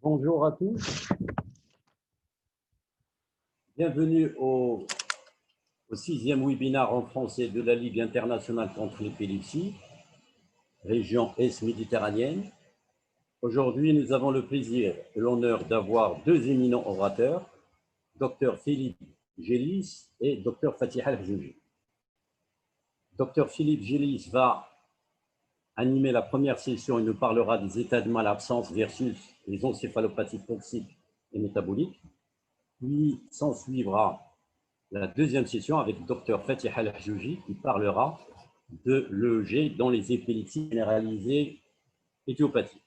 Bonjour à tous, bienvenue au 6e webinaire en français de la Ligue internationale contre l'épilepsie, région Est-Méditerranéenne. Aujourd'hui, nous avons le plaisir et l'honneur d'avoir deux éminents orateurs, Dr Philippe Gélis et Dr Fatiha El-Hajouji. Dr Philippe Gélis va animer la première session et nous parlera des états de malabsence versus les encéphalopathies toxiques et métaboliques. Puis s'ensuivra la deuxième session avec Dr Fatiha El-Hajouji qui parlera de l'EEG dans les épilepsies généralisées idiopathiques.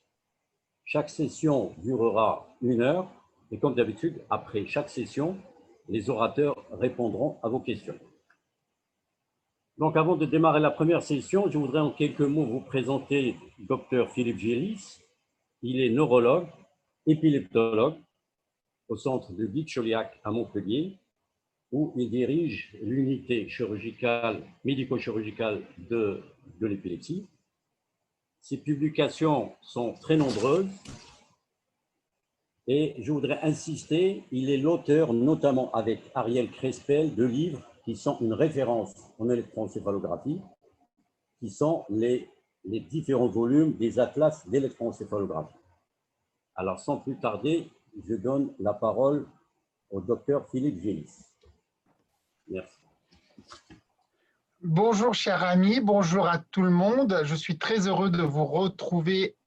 Chaque session durera 1 heure et comme d'habitude, après chaque session, les orateurs répondront à vos questions. Donc avant de démarrer la première session, je voudrais en quelques mots vous présenter Dr Philippe Gélis. Il est neurologue, épileptologue au centre de Guy-de-Chauliac à Montpellier, où il dirige l'unité chirurgicale, médico-chirurgicale de l'épilepsie. Ses publications sont très nombreuses et je voudrais insister, il est l'auteur, notamment avec Ariel Crespel, de livres qui sont une référence en électroencéphalographie, qui sont les différents volumes des atlas d'électroencéphalographie. Alors, sans plus tarder, je donne la parole au docteur Philippe Gélis. Merci. Bonjour, cher ami, bonjour à tout le monde. Je suis très heureux de vous retrouver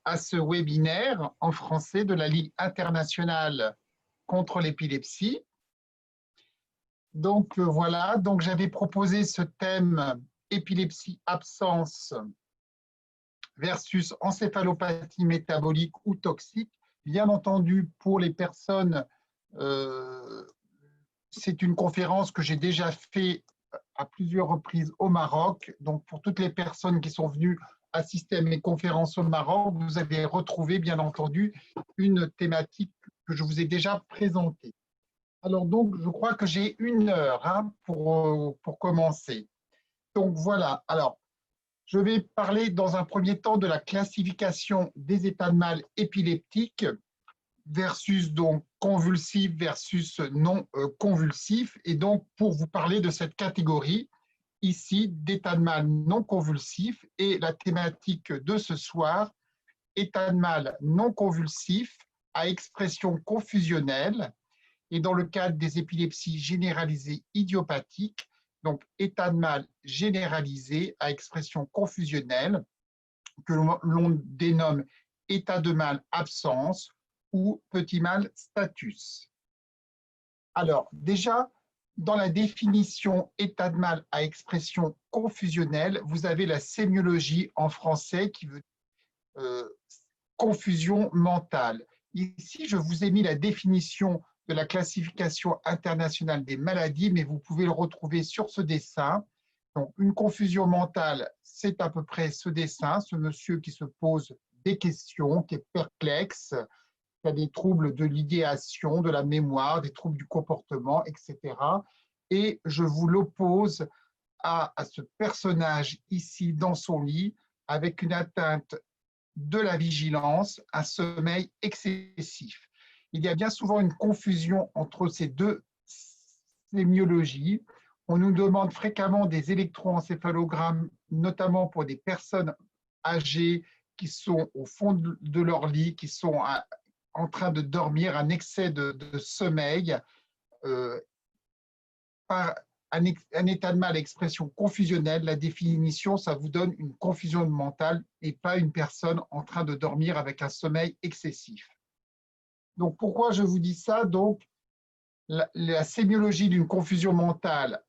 à ce webinaire en français de la Ligue internationale contre l'épilepsie. Donc voilà, donc j'avais proposé ce thème épilepsie absence versus encéphalopathie métabolique ou toxique. Bien entendu, pour les personnes, c'est une conférence que j'ai déjà faite à plusieurs reprises au Maroc. Donc, pour toutes les personnes qui sont venues assister à mes conférences au Maroc, vous avez retrouvé, bien entendu, une thématique que je vous ai déjà présentée. Alors, donc, je crois que j'ai 1 heure pour commencer. Donc, voilà. Alors, je vais parler dans un premier temps de la classification des états de mal épileptiques versus donc convulsif versus non convulsif. Et donc, pour vous parler de cette catégorie ici d'état de mal non convulsif et la thématique de ce soir, état de mal non convulsif à expression confusionnelle et dans le cadre des épilepsies généralisées idiopathiques, donc état de mal généralisé à expression confusionnelle que l'on dénomme état de mal absence ou petit mal status. Alors, déjà, dans la définition état de mal à expression confusionnelle, vous avez la sémiologie en français qui veut confusion mentale. Ici, je vous ai mis la définition de la classification internationale des maladies, mais vous pouvez le retrouver sur ce dessin. Donc, une confusion mentale, c'est à peu près ce dessin, ce monsieur qui se pose des questions, qui est perplexe, qui a des troubles de l'idéation, de la mémoire, des troubles du comportement, etc. Et je vous l'oppose à ce personnage ici dans son lit, avec une atteinte de la vigilance, un sommeil excessif. Il y a bien souvent une confusion entre ces deux sémiologies. On nous demande fréquemment des électroencéphalogrammes, notamment pour des personnes âgées qui sont au fond de leur lit, qui sont en train de dormir, un excès de sommeil, par un état de mal à expression confusionnelle. La définition, ça vous donne une confusion mentale et pas une personne en train de dormir avec un sommeil excessif. Donc, pourquoi je vous dis ça? Donc, la sémiologie d'une confusion mentale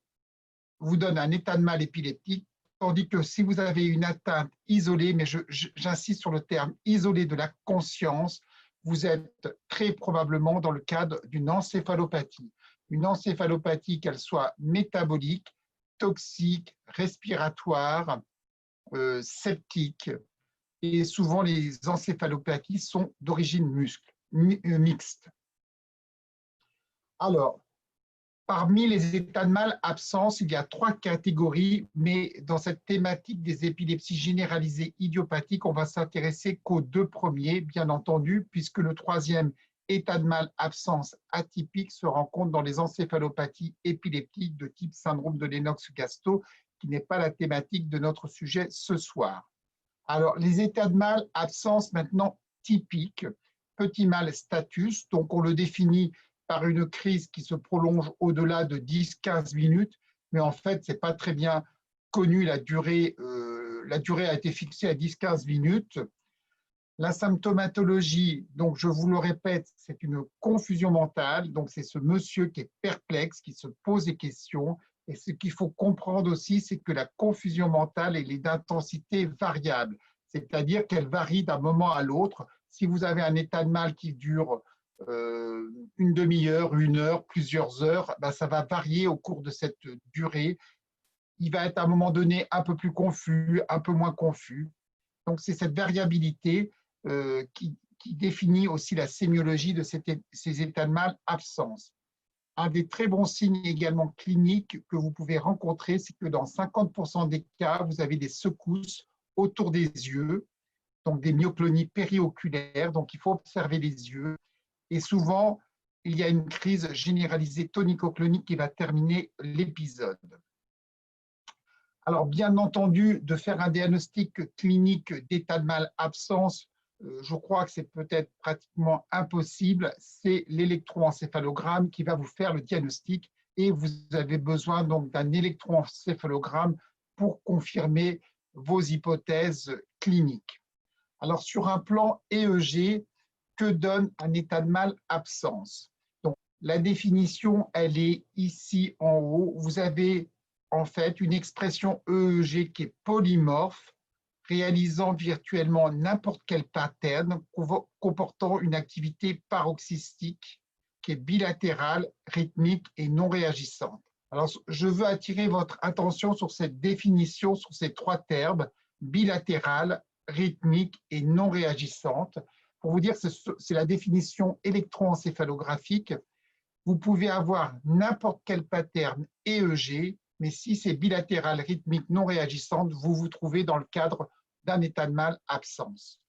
vous donne un état de mal épileptique, tandis que si vous avez une atteinte isolée, mais j'insiste sur le terme isolé de la conscience, vous êtes très probablement dans le cadre d'une encéphalopathie. Une encéphalopathie, qu'elle soit métabolique, toxique, respiratoire, septique. Et souvent, les encéphalopathies sont d'origine mixte. Alors, Parmi les états de mal-absence, il y a 3 catégories, mais dans cette thématique des épilepsies généralisées idiopathiques, on va s'intéresser qu'aux 2 premiers, bien entendu, puisque le 3e état de mal-absence atypique se rencontre dans les encéphalopathies épileptiques de type syndrome de Lennox-Gastaut, qui n'est pas la thématique de notre sujet ce soir. Alors, les états de mal-absence maintenant typiques, petit mal status, donc on le définit par une crise qui se prolonge au-delà de 10-15 minutes, mais en fait, ce n'est pas très bien connu, la durée a été fixée à 10-15 minutes. La symptomatologie, donc je vous le répète, c'est une confusion mentale, donc c'est ce monsieur qui est perplexe, qui se pose des questions, et ce qu'il faut comprendre aussi, c'est que la confusion mentale, elle est d'intensité variable, c'est-à-dire qu'elle varie d'un moment à l'autre. Si vous avez un état de mal qui dure une demi-heure, 1 heure, plusieurs heures, ben ça va varier au cours de cette durée. Il va être à un moment donné un peu plus confus, un peu moins confus. Donc, c'est cette variabilité qui définit aussi la sémiologie de ces états de mal-absence. Un des très bons signes également cliniques que vous pouvez rencontrer, c'est que dans 50% des cas, vous avez des secousses autour des yeux, donc des myoclonies périoculaires, donc il faut observer les yeux. Et souvent, il y a une crise généralisée tonico-clonique qui va terminer l'épisode. Alors, bien entendu, de faire un diagnostic clinique d'état de mal-absence, je crois que c'est peut-être pratiquement impossible. C'est l'électroencéphalogramme qui va vous faire le diagnostic et vous avez besoin donc d'un électroencéphalogramme pour confirmer vos hypothèses cliniques. Alors, sur un plan EEG, que donne un état de mal-absence? Donc, la définition, elle est ici en haut. Vous avez en fait une expression EEG qui est polymorphe, réalisant virtuellement n'importe quel pattern comportant une activité paroxystique qui est bilatérale, rythmique et non réagissante. Alors, je veux attirer votre attention sur cette définition, sur ces 3 termes, bilatérale, rythmique et non réagissante. Pour vous dire, c'est la définition électroencéphalographique. Vous pouvez avoir n'importe quel pattern EEG, mais si c'est bilatéral, rythmique, non réagissante, vous vous trouvez dans le cadre d'un état de mal-absence.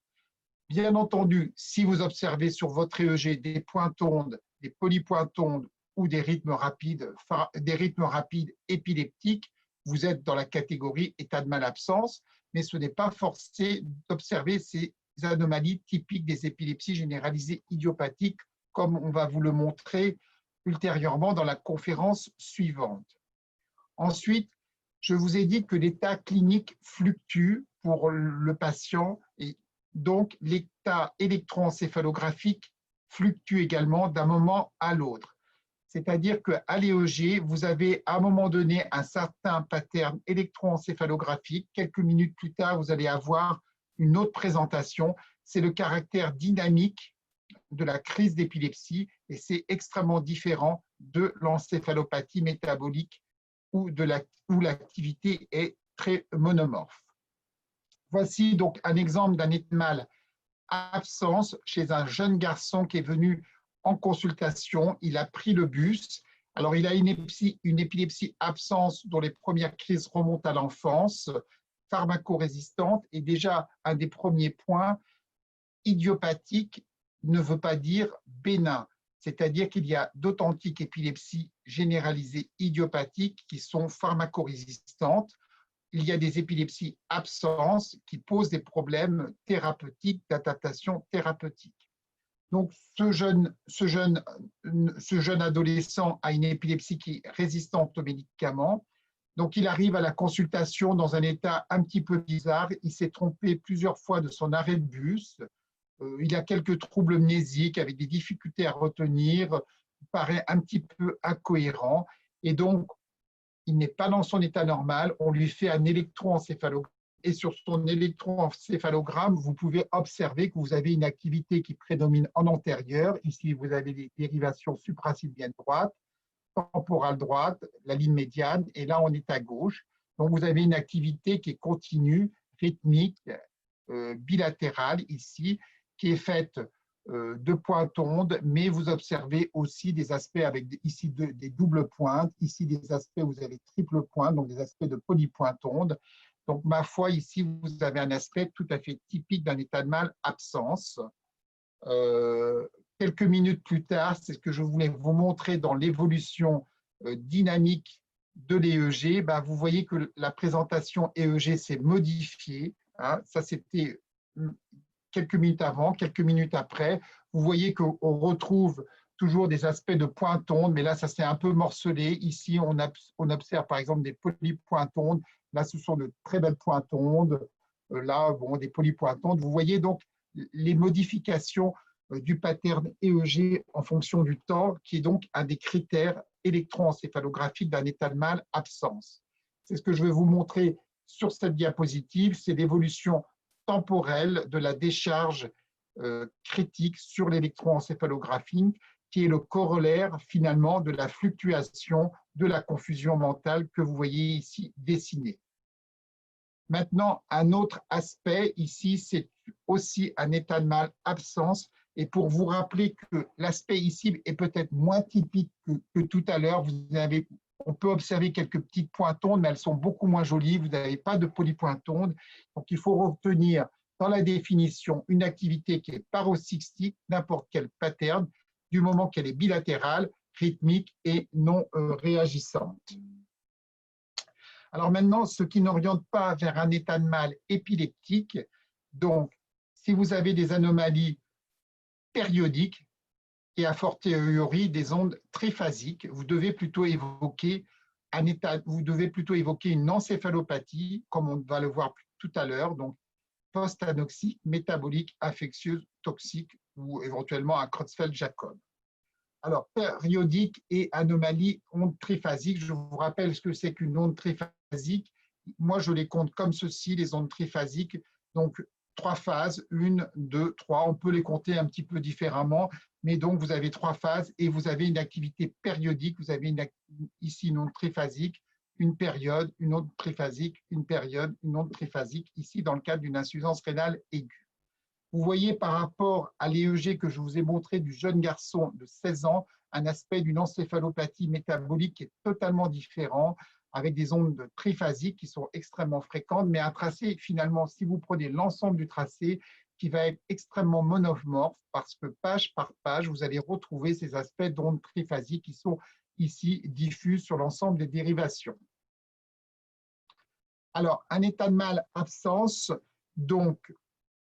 Bien entendu, si vous observez sur votre EEG des pointes ondes, des polypointes ondes ou des rythmes rapides épileptiques, vous êtes dans la catégorie état de mal-absence, mais ce n'est pas forcé d'observer ces anomalies typiques des épilepsies généralisées idiopathiques, comme on va vous le montrer ultérieurement dans la conférence suivante. Ensuite, je vous ai dit que l'état clinique fluctue pour le patient et donc l'état électroencéphalographique fluctue également d'un moment à l'autre. C'est-à-dire qu'à l'EEG, vous avez à un moment donné un certain pattern électroencéphalographique. Quelques minutes plus tard, vous allez avoir une autre présentation. C'est le caractère dynamique de la crise d'épilepsie et c'est extrêmement différent de l'encéphalopathie métabolique où l'activité est très monomorphe. Voici donc un exemple d'un état de mal-absence chez un jeune garçon qui est venu en consultation. Il a pris le bus. Alors, il a une épilepsie absence dont les premières crises remontent à l'enfance, pharmacorésistante, et déjà un des premiers points, idiopathique ne veut pas dire bénin. C'est-à-dire qu'il y a d'authentiques épilepsies généralisées idiopathiques qui sont pharmacorésistantes. Il y a des épilepsies absences qui posent des problèmes thérapeutiques, d'adaptation thérapeutique. Donc, ce jeune adolescent a une épilepsie qui est résistante aux médicaments. Donc, il arrive à la consultation dans un état un petit peu bizarre. Il s'est trompé plusieurs fois de son arrêt de bus. Il a quelques troubles mnésiques avec des difficultés à retenir. Il paraît un petit peu incohérent. Et donc, il n'est pas dans son état normal. On lui fait un électroencéphalogramme. Et sur son électroencéphalogramme, vous pouvez observer que vous avez une activité qui prédomine en antérieur. Ici, vous avez des dérivations supraciliennes droites, temporale droite, la ligne médiane, et là, on est à gauche. Donc, vous avez une activité qui est continue, rythmique, bilatérale ici, qui est faite de pointes ondes, mais vous observez aussi des aspects avec ici des doubles pointes, ici des aspects où vous avez triple pointe, donc des aspects de polypointe onde. Donc, ma foi, ici, vous avez un aspect tout à fait typique d'un état de mal absence. Quelques minutes plus tard, c'est ce que je voulais vous montrer dans l'évolution dynamique de l'EEG. Ben, vous voyez que la présentation EEG s'est modifiée. Hein, ça, c'était quelques minutes avant, quelques minutes après. Vous voyez qu'on retrouve toujours des aspects de pointe onde, mais là, ça s'est un peu morcelé. Ici, on observe par exemple des polypointes ondes. Là, ce sont de très belles pointes ondes. Là, bon, des polypointes ondes. Vous voyez donc les modifications du pattern EEG en fonction du temps, qui est donc un des critères électroencéphalographiques d'un état de mal absence. C'est ce que je vais vous montrer sur cette diapositive, c'est l'évolution temporelle de la décharge critique sur l'électroencéphalographie, qui est le corollaire finalement de la fluctuation de la confusion mentale que vous voyez ici dessinée. Maintenant, un autre aspect ici, c'est aussi un état de mal absence. Et pour vous rappeler que l'aspect ici est peut-être moins typique que tout à l'heure, on peut observer quelques petites pointes ondes, mais elles sont beaucoup moins jolies. Vous n'avez pas de polypointe onde. Donc, il faut retenir dans la définition une activité qui est paroxystique, n'importe quel pattern, du moment qu'elle est bilatérale, rythmique et non réagissante. Alors maintenant, ce qui n'oriente pas vers un état de mal épileptique, donc si vous avez des anomalies périodiques et a fortiori des ondes triphasiques, vous devez plutôt évoquer une encéphalopathie, comme on va le voir tout à l'heure, donc post-anoxique, métabolique, infectieuse, toxique ou éventuellement un Creutzfeldt-Jakob. Alors, périodique et anomalie onde triphasique, je vous rappelle ce que c'est qu'une onde triphasique. Moi, je les compte comme ceci, les ondes triphasiques. Donc, 3 phases, 1, 2, 3. On peut les compter un petit peu différemment, mais donc vous avez 3 phases et vous avez une activité périodique. Vous avez ici une onde triphasique, une période, une onde triphasique, une période, une onde triphasique, ici dans le cadre d'une insuffisance rénale aiguë. Vous voyez par rapport à l'EEG que je vous ai montré du jeune garçon de 16 ans, un aspect d'une encéphalopathie métabolique qui est totalement différent, avec des ondes triphasiques qui sont extrêmement fréquentes, mais un tracé, finalement, si vous prenez l'ensemble du tracé, qui va être extrêmement monomorphe, parce que page par page, vous allez retrouver ces aspects d'ondes triphasiques qui sont ici diffus sur l'ensemble des dérivations. Alors, un état de mal absence, donc,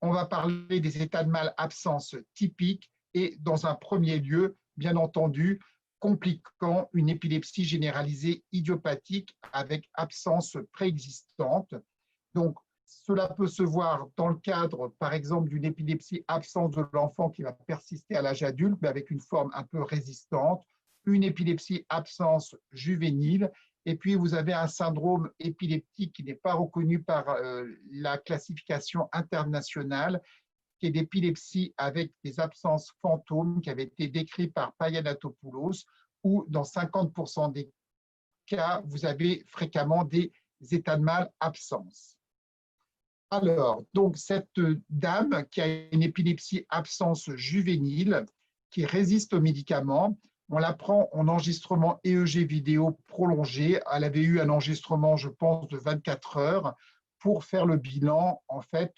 on va parler des états de mal absence typiques et, dans un premier lieu, bien entendu, compliquant une épilepsie généralisée idiopathique avec absence préexistante. Donc, cela peut se voir dans le cadre, par exemple, d'une épilepsie absence de l'enfant qui va persister à l'âge adulte, mais avec une forme un peu résistante, une épilepsie absence juvénile, et puis vous avez un syndrome épileptique qui n'est pas reconnu par la classification internationale, qui est d'épilepsie avec des absences fantômes, qui avait été décrit par Payanatopoulos, où dans 50% des cas, vous avez fréquemment des états de mal absence. Alors, donc cette dame qui a une épilepsie absence juvénile, qui résiste aux médicaments, on la prend en enregistrement EEG vidéo prolongé. Elle avait eu un enregistrement, je pense, de 24 heures pour faire le bilan, en fait,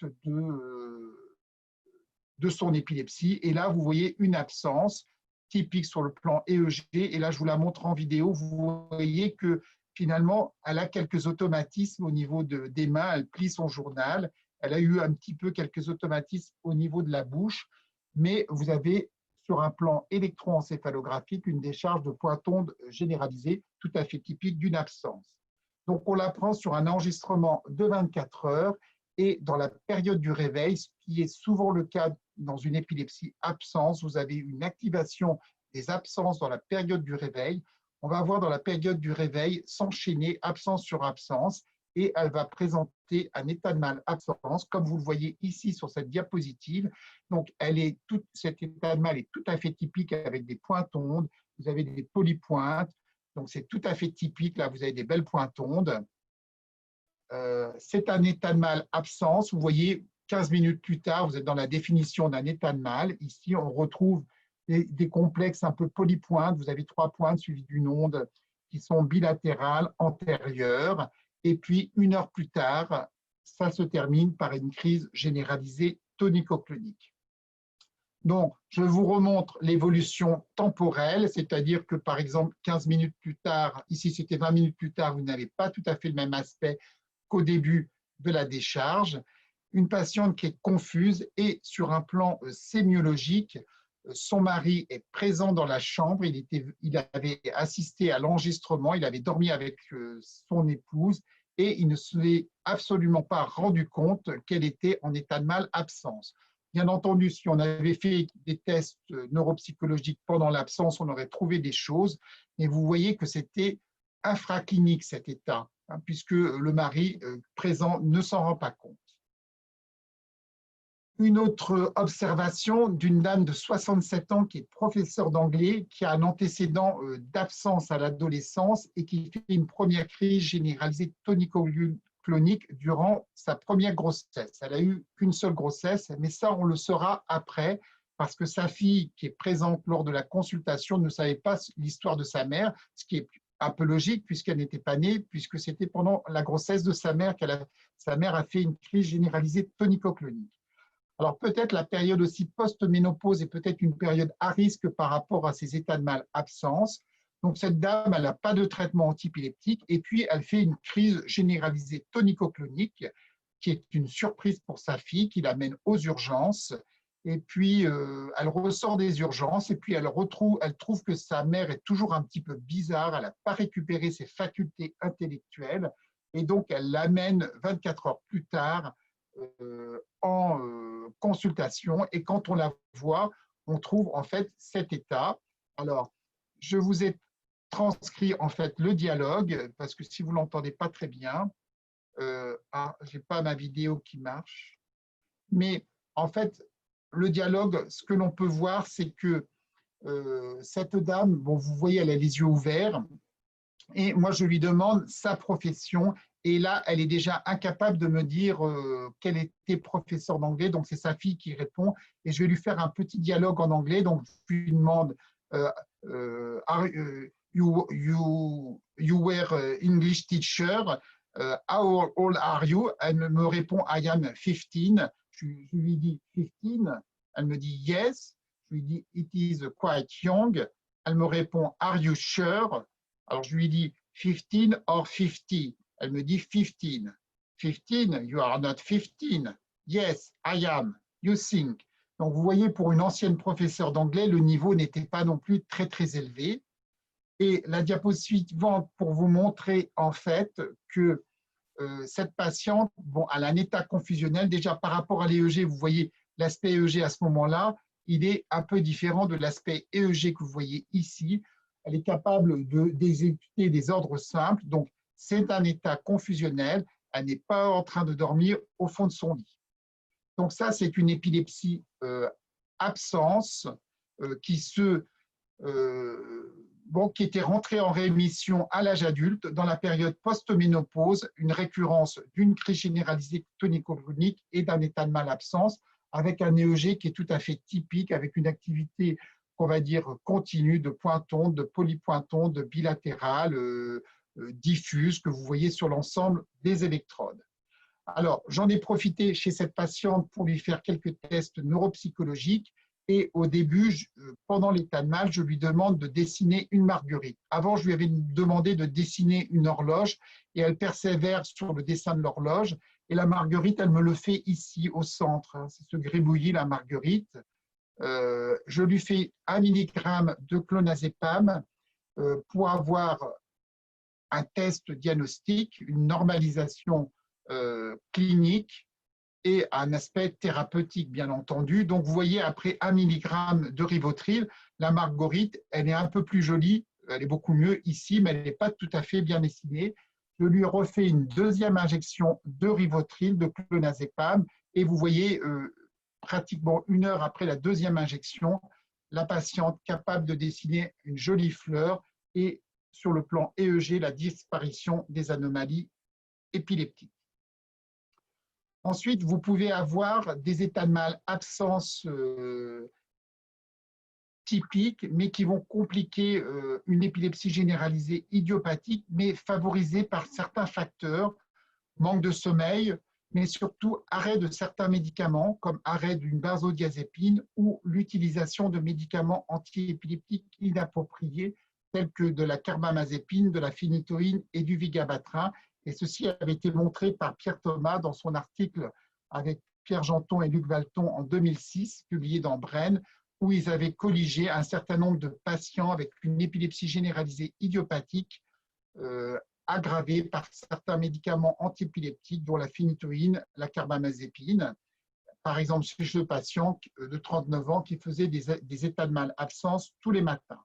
de son épilepsie. Et là, vous voyez une absence typique sur le plan EEG. Et là, je vous la montre en vidéo. Vous voyez que finalement, elle a quelques automatismes au niveau des mains. Elle plie son journal. Elle a eu un petit peu quelques automatismes au niveau de la bouche. Mais vous avez, sur un plan électroencéphalographique, une décharge de pointe onde généralisée, tout à fait typique d'une absence. Donc, on la prend sur un enregistrement de 24 heures et dans la période du réveil, ce qui est souvent le cas dans une épilepsie absence, vous avez une activation des absences dans la période du réveil. On va voir dans la période du réveil s'enchaîner absence sur absence et elle va présenter un état de mal absence, comme vous le voyez ici sur cette diapositive. Donc, cet état de mal est tout à fait typique avec des pointes ondes. Vous avez des polypointes. Donc, c'est tout à fait typique. Là, vous avez des belles pointes ondes. C'est un état de mal absence. Vous voyez, 15 minutes plus tard, vous êtes dans la définition d'un état de mal. Ici, on retrouve des complexes un peu polypointes. Vous avez 3 pointes suivies d'une onde qui sont bilatérales, antérieures. Et puis, 1 heure plus tard, ça se termine par une crise généralisée tonico-clonique. Donc, je vous remontre l'évolution temporelle, c'est-à-dire que, par exemple, 15 minutes plus tard, ici c'était 20 minutes plus tard, vous n'avez pas tout à fait le même aspect qu'au début de la décharge. Une patiente qui est confuse et sur un plan sémiologique, son mari est présent dans la chambre, il avait assisté à l'enregistrement, il avait dormi avec son épouse et il ne s'est absolument pas rendu compte qu'elle était en état de mal absence. Bien entendu, si on avait fait des tests neuropsychologiques pendant l'absence, on aurait trouvé des choses, mais vous voyez que c'était infraclinique cet état, hein, puisque le mari présent ne s'en rend pas compte. Une autre observation d'une dame de 67 ans qui est professeure d'anglais, qui a un antécédent d'absence à l'adolescence et qui fait une première crise généralisée tonico-clonique durant sa première grossesse. Elle n'a eu qu'une seule grossesse, mais ça, on le saura après, parce que sa fille, qui est présente lors de la consultation, ne savait pas l'histoire de sa mère, ce qui est un peu logique puisqu'elle n'était pas née, puisque c'était pendant la grossesse de sa mère sa mère a fait une crise généralisée tonico-clonique. Alors peut-être la période aussi post-ménopause est peut-être une période à risque par rapport à ces états de mal-absence. Donc cette dame, elle n'a pas de traitement antiépileptique et puis elle fait une crise généralisée tonico-clonique qui est une surprise pour sa fille, qui l'amène aux urgences. Et puis elle ressort des urgences et puis elle trouve que sa mère est toujours un petit peu bizarre, elle n'a pas récupéré ses facultés intellectuelles et donc elle l'amène 24 heures plus tard en consultation et quand on la voit, on trouve en fait cet état. Alors, je vous ai transcrit en fait le dialogue parce que si vous ne l'entendez pas très bien, je n'ai pas ma vidéo qui marche, mais en fait, le dialogue, ce que l'on peut voir, c'est que cette dame, bon, vous voyez, elle a les yeux ouverts, et moi, je lui demande sa profession. Et là, elle est déjà incapable de me dire qu'elle était professeure d'anglais. Donc, c'est sa fille qui répond. Et je vais lui faire un petit dialogue en anglais. Donc, je lui demande you were English teacher. How old are you? Elle me répond I am 15. Je lui dis 15. Elle me dit yes. Je lui dis it is quite young. Elle me répond are you sure? Alors, je lui dis 15 or 50. Elle me dit 15. 15, you are not 15. Yes, I am. You think. Donc, vous voyez, pour une ancienne professeure d'anglais, le niveau n'était pas non plus très, très élevé. Et la diapositive suivante pour vous montrer en fait que cette patiente, bon, elle a un état confusionnel. Déjà, par rapport à l'EEG, vous voyez l'aspect EEG à ce moment-là, il est un peu différent de l'aspect EEG que vous voyez ici. Elle est capable d'exécuter des ordres simples. Donc, c'est un état confusionnel. Elle n'est pas en train de dormir au fond de son lit. Donc, ça, c'est une épilepsie absence qui était rentrée en rémission à l'âge adulte dans la période post-ménopause, une récurrence d'une crise généralisée tonico-clonique et d'un état de mal-absence avec un EEG qui est tout à fait typique, avec une activité qu'on va dire continue, de pointonde, de polypointonde, de bilatérale, diffuse, que vous voyez sur l'ensemble des électrodes. Alors, j'en ai profité chez cette patiente pour lui faire quelques tests neuropsychologiques et au début, pendant l'état de mal, je lui demande de dessiner une marguerite. Avant, je lui avais demandé de dessiner une horloge et elle persévère sur le dessin de l'horloge. Et la marguerite, elle me le fait ici, au centre. C'est ce gribouillis, la marguerite. Je lui fais 1 mg de clonazepam pour avoir un test diagnostique, une normalisation clinique et un aspect thérapeutique, bien entendu. Donc, vous voyez, après 1 mg de Rivotril, la marguerite, elle est un peu plus jolie, elle est beaucoup mieux ici, mais elle n'est pas tout à fait bien dessinée. Je lui refais une deuxième injection de Rivotril, de clonazepam, et vous voyez, pratiquement 1 heure après la deuxième injection, la patiente capable de dessiner une jolie fleur et sur le plan EEG, la disparition des anomalies épileptiques. Ensuite, vous pouvez avoir des états de mal-absence typiques, mais qui vont compliquer une épilepsie généralisée idiopathique, mais favorisée par certains facteurs, manque de sommeil, mais surtout arrêt de certains médicaments, comme arrêt d'une benzodiazépine ou l'utilisation de médicaments antiépileptiques inappropriés, tels que de la carbamazépine, de la phénitoïne et du vigabatrin. Et ceci avait été montré par Pierre Thomas dans son article avec Pierre Janton et Luc Valton en 2006, publié dans Brain, où ils avaient colligé un certain nombre de patients avec une épilepsie généralisée idiopathique aggravée par certains médicaments antiépileptiques, dont la phénitoïne, la carbamazépine. Par exemple, chez ce patient de 39 ans qui faisait des états de mal-absence tous les matins.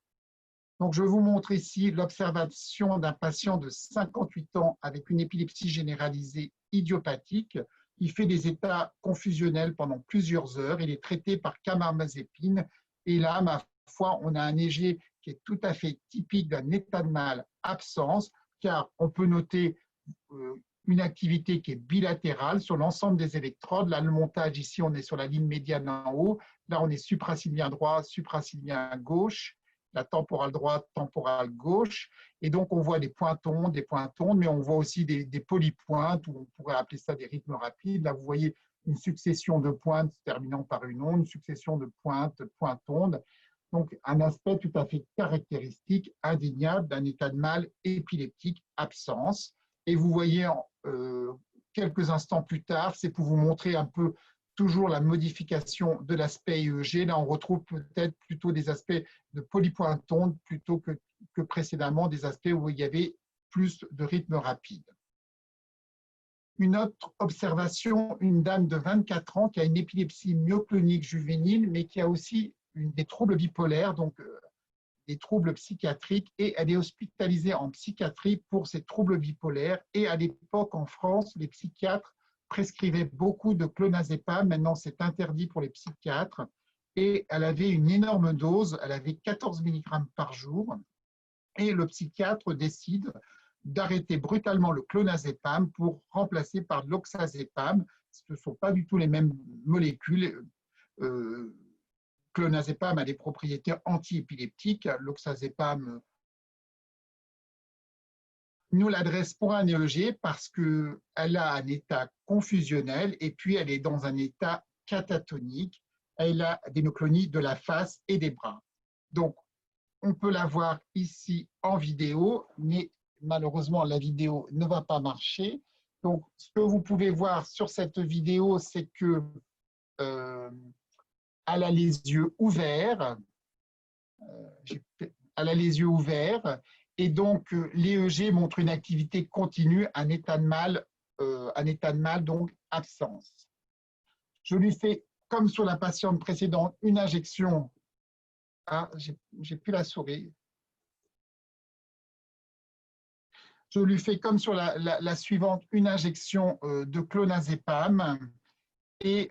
Donc, je vous montre ici l'observation d'un patient de 58 ans avec une épilepsie généralisée idiopathique. Il fait des états confusionnels pendant plusieurs heures. Il est traité par carbamazépine. Et là, ma foi, on a un EG qui est tout à fait typique d'un état de mal-absence, car on peut noter une activité qui est bilatérale sur l'ensemble des électrodes. Là, le montage, ici, on est sur la ligne médiane en haut. Là, on est supracilien droit, supracilien gauche. La temporale droite, temporale gauche. Et donc, on voit des pointes ondes, mais on voit aussi des polypointes, ou on pourrait appeler ça des rythmes rapides. Là, vous voyez une succession de pointes se terminant par une onde, une succession de pointes, pointe-onde. Donc, un aspect tout à fait caractéristique, indéniable d'un état de mal épileptique, absence. Et vous voyez, quelques instants plus tard, c'est pour vous montrer un peu toujours la modification de l'aspect EEG. Là, on retrouve peut-être plutôt des aspects de polypointe-onde plutôt que précédemment des aspects où il y avait plus de rythme rapide. Une autre observation, une dame de 24 ans qui a une épilepsie myoclonique juvénile, mais qui a aussi des troubles bipolaires, donc des troubles psychiatriques, et elle est hospitalisée en psychiatrie pour ces troubles bipolaires. Et à l'époque, en France, les psychiatres prescrivait beaucoup de clonazepam. Maintenant, c'est interdit pour les psychiatres. Et elle avait une énorme dose, elle avait 14 mg par jour. Et le psychiatre décide d'arrêter brutalement le clonazepam pour remplacer par l'oxazepam. Ce ne sont pas du tout les mêmes molécules. Clonazepam a des propriétés antiépileptiques. L'oxazepam nous l'adresse pour un EEG parce qu'elle a un état confusionnel et puis elle est dans un état catatonique. Elle a des myoclonies de la face et des bras. Donc, on peut la voir ici en vidéo, mais malheureusement, la vidéo ne va pas marcher. Donc, ce que vous pouvez voir sur cette vidéo, c'est que elle a les yeux ouverts. Elle a les yeux ouverts. Et donc, l'EEG montre une activité continue, un état de mal, donc absence. Je lui fais, comme sur la patiente précédente, une injection. Ah, j'ai plus la souris. Je lui fais, comme sur la suivante, une injection de clonazepam. Et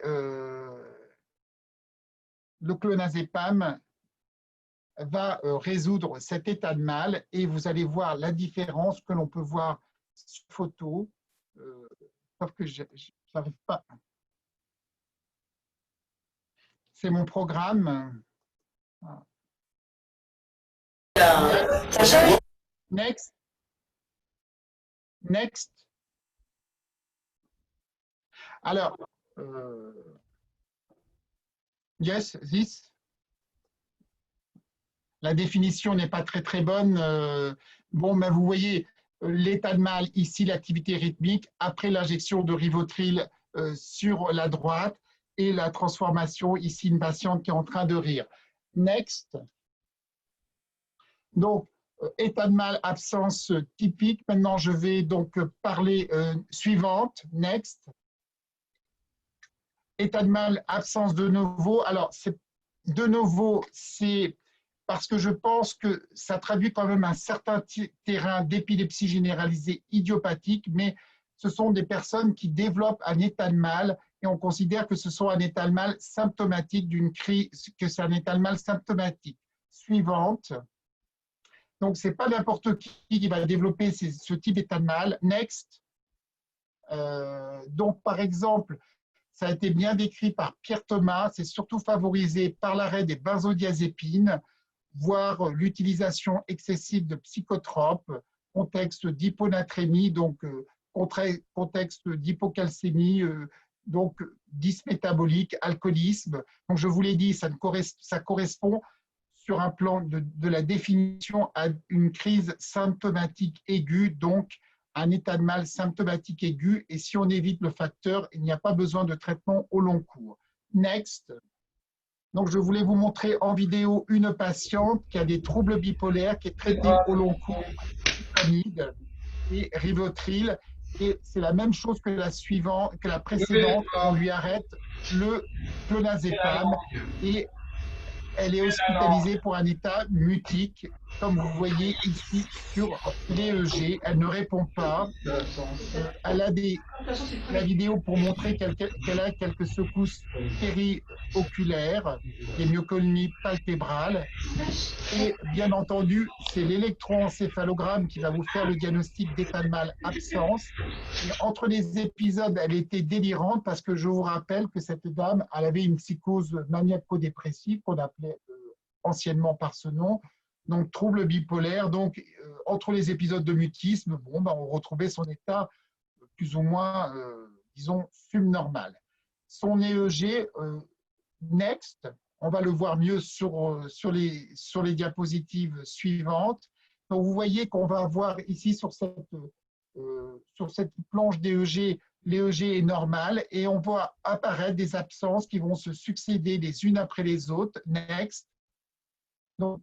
le clonazepam va résoudre cet état de mal et vous allez voir la différence que l'on peut voir sur photo. Sauf que je n'arrive pas. C'est mon programme. Next. Next. Alors, yes, this. La définition n'est pas très bonne. Bon, mais vous voyez l'état de mal, ici l'activité rythmique, après l'injection de Rivotril sur la droite et la transformation, ici une patiente qui est en train de rire. Next. Donc, état de mal, absence typique. Maintenant, je vais donc parler suivante. Next. État de mal, absence de novo. Alors, de novo, c'est parce que je pense que ça traduit quand même un certain terrain d'épilepsie généralisée idiopathique, mais ce sont des personnes qui développent un état de mal et on considère que ce sont un état de mal symptomatique que c'est un état de mal symptomatique. Suivante. Donc, ce n'est pas n'importe qui va développer ce type d'état de mal. Next. Donc, par exemple, ça a été bien décrit par Pierre Thomas, c'est surtout favorisé par l'arrêt des benzodiazépines, voire l'utilisation excessive de psychotropes, contexte d'hyponatrémie, donc contexte d'hypocalcémie, donc dysmétabolique, alcoolisme. Donc je vous l'ai dit, ça correspond sur un plan de la définition à une crise symptomatique aiguë, donc un état de mal symptomatique aigu, et si on évite le facteur, il n'y a pas besoin de traitement au long cours. Next. Donc, je voulais vous montrer en vidéo une patiente qui a des troubles bipolaires, qui est traitée au long cours par Cipralide et Rivotril. Et c'est la même chose que la précédente. On lui arrête le clonazepam et elle est hospitalisée pour un état mutique, comme vous voyez ici sur l'EEG. Elle ne répond pas. Elle a la vidéo pour montrer qu'elle a quelques secousses périoculaires, des myoclonies palpébrales. Et bien entendu, c'est l'électroencéphalogramme qui va vous faire le diagnostic d'état de mal absence. Et entre les épisodes, elle était délirante parce que je vous rappelle que cette dame, elle avait une psychose maniaco-dépressive qu'on appelait anciennement par ce nom, donc trouble bipolaire. Donc, entre les épisodes de mutisme, bon, on retrouvait son état plus ou moins, disons, subnormal. Son EEG, next, on va le voir mieux sur les diapositives suivantes. Donc, vous voyez qu'on va avoir ici sur cette planche d'EEG, l'EEG est normal et on voit apparaître des absences qui vont se succéder les unes après les autres. Next. Donc,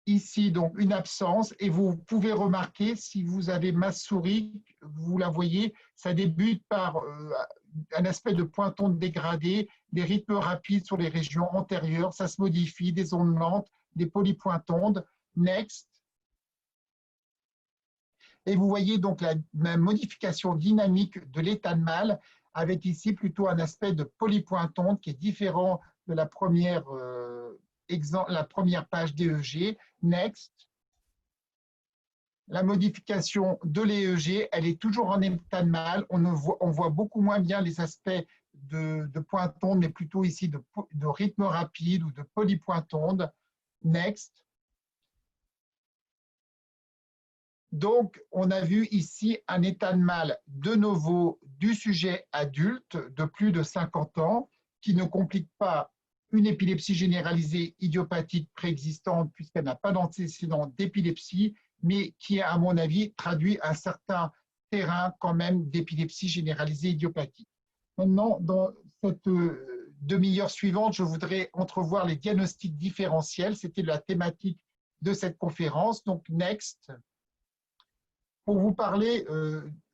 ici, donc, une absence, et vous pouvez remarquer, si vous avez ma souris, vous la voyez, ça débute par un aspect de pointon dégradé, des rythmes rapides sur les régions antérieures, ça se modifie, des ondes lentes, des polypointondes. Next. Et vous voyez donc la modification dynamique de l'état de mal, avec ici plutôt un aspect de polypointonde qui est différent de la première page d'EEG. Next. La modification de l'EEG, elle est toujours en état de mal. On voit beaucoup moins bien les aspects de pointonde, mais plutôt ici de rythme rapide ou de polypointonde. Next. Donc, on a vu ici un état de mal de nouveau du sujet adulte de plus de 50 ans qui ne complique pas une épilepsie généralisée idiopathique préexistante puisqu'elle n'a pas d'antécédent d'épilepsie, mais qui, à mon avis, traduit un certain terrain quand même d'épilepsie généralisée idiopathique. Maintenant, dans cette demi-heure suivante, je voudrais entrevoir les diagnostics différentiels. C'était la thématique de cette conférence. Donc, next. Pour vous parler,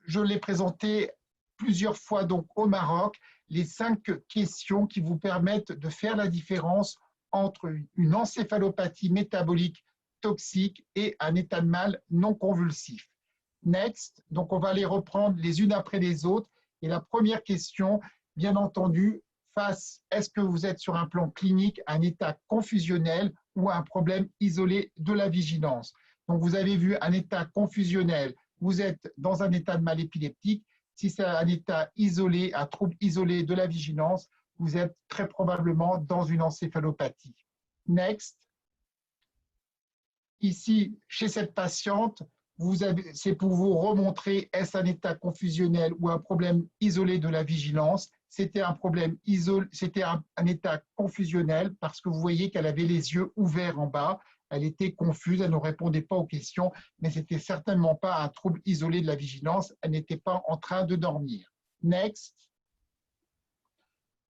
je l'ai présenté plusieurs fois donc au Maroc, les 5 questions qui vous permettent de faire la différence entre une encéphalopathie métabolique toxique et un état de mal non convulsif. Next, donc on va les reprendre les unes après les autres. Et la première question, bien entendu, est-ce que vous êtes sur un plan clinique, un état confusionnel ou un problème isolé de la vigilance? Donc vous avez vu un état confusionnel, vous êtes dans un état de mal épileptique. Si c'est un état isolé, un trouble isolé de la vigilance, vous êtes très probablement dans une encéphalopathie. Next. Ici, chez cette patiente, c'est pour vous remontrer est-ce un état confusionnel ou un problème isolé de la vigilance. C'était un problème c'était un état confusionnel parce que vous voyez qu'elle avait les yeux ouverts en bas. Elle était confuse, elle ne répondait pas aux questions, mais ce n'était certainement pas un trouble isolé de la vigilance. Elle n'était pas en train de dormir. Next.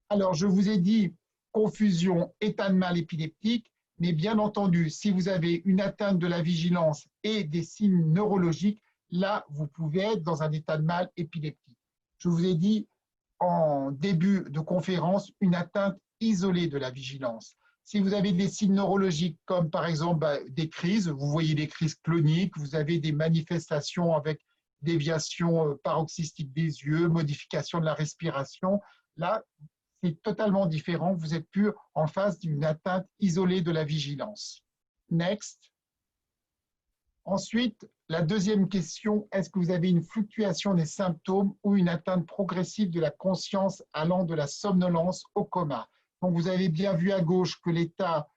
Alors, je vous ai dit confusion, état de mal épileptique, mais bien entendu, si vous avez une atteinte de la vigilance et des signes neurologiques, là, vous pouvez être dans un état de mal épileptique. Je vous ai dit en début de conférence une atteinte isolée de la vigilance. Si vous avez des signes neurologiques comme par exemple des crises, vous voyez des crises cloniques, vous avez des manifestations avec déviation paroxystique des yeux, modification de la respiration, là, c'est totalement différent. Vous êtes plus en face d'une atteinte isolée de la vigilance. Next. Ensuite, la deuxième question, est-ce que vous avez une fluctuation des symptômes ou une atteinte progressive de la conscience allant de la somnolence au coma? Donc, vous avez bien vu à gauche que l'état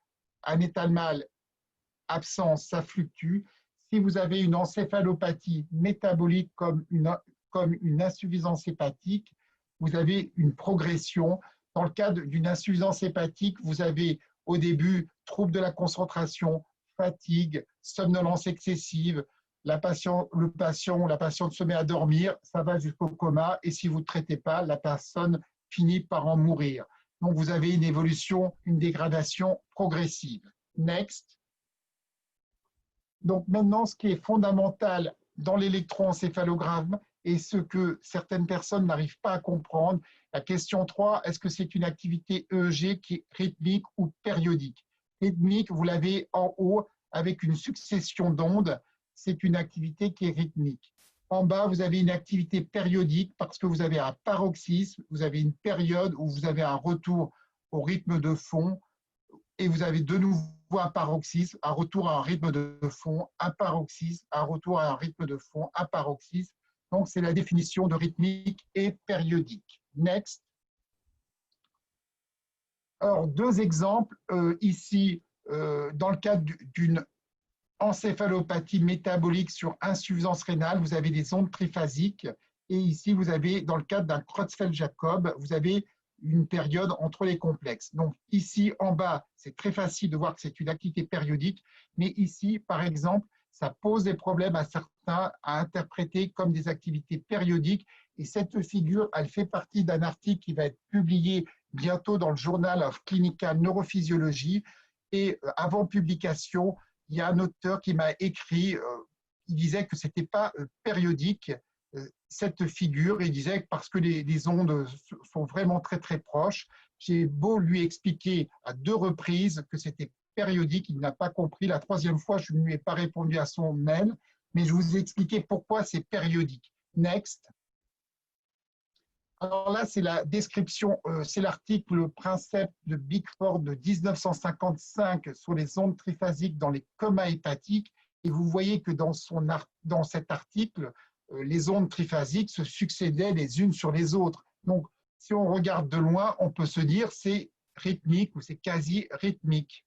anétalmal absence, ça fluctue. Si vous avez une encéphalopathie métabolique comme une insuffisance hépatique, vous avez une progression. Dans le cadre d'une insuffisance hépatique, vous avez au début troubles de la concentration, fatigue, somnolence excessive, le patient ou la patiente se met à dormir, ça va jusqu'au coma, et si vous ne traitez pas, la personne finit par en mourir. Donc vous avez une évolution, une dégradation progressive. Next. Donc maintenant, ce qui est fondamental dans l'électroencéphalogramme et ce que certaines personnes n'arrivent pas à comprendre, la question 3, est-ce que c'est une activité EEG qui est rythmique ou périodique? Rythmique, vous l'avez en haut avec une succession d'ondes, c'est une activité qui est rythmique. En bas, vous avez une activité périodique parce que vous avez un paroxysme, vous avez une période où vous avez un retour au rythme de fond et vous avez de nouveau un paroxysme, un retour à un rythme de fond, un paroxysme, un retour à un rythme de fond, un paroxysme. Donc, c'est la définition de rythmique et périodique. Next. Alors, deux exemples ici, dans le cadre d'une encéphalopathie métabolique sur insuffisance rénale, vous avez des ondes triphasiques. Et ici, vous avez, dans le cadre d'un Creutzfeldt-Jakob, vous avez une période entre les complexes. Donc ici, en bas, c'est très facile de voir que c'est une activité périodique, mais ici, par exemple, ça pose des problèmes à certains à interpréter comme des activités périodiques. Et cette figure, elle fait partie d'un article qui va être publié bientôt dans le Journal of Clinical Neurophysiology. Et avant publication, il y a un auteur qui m'a écrit, il disait que ce n'était pas périodique, cette figure, il disait que parce que les ondes sont vraiment très très proches, j'ai beau lui expliquer à deux reprises que c'était périodique, il n'a pas compris. La troisième fois, je ne lui ai pas répondu à son mail, mais je vous ai expliqué pourquoi c'est périodique. Next. Alors là, c'est la description, c'est l'article Princeps de Bickford de 1955 sur les ondes triphasiques dans les comas hépatiques. Et vous voyez que dans cet article, les ondes triphasiques se succédaient les unes sur les autres. Donc, si on regarde de loin, on peut se dire c'est rythmique ou c'est quasi rythmique.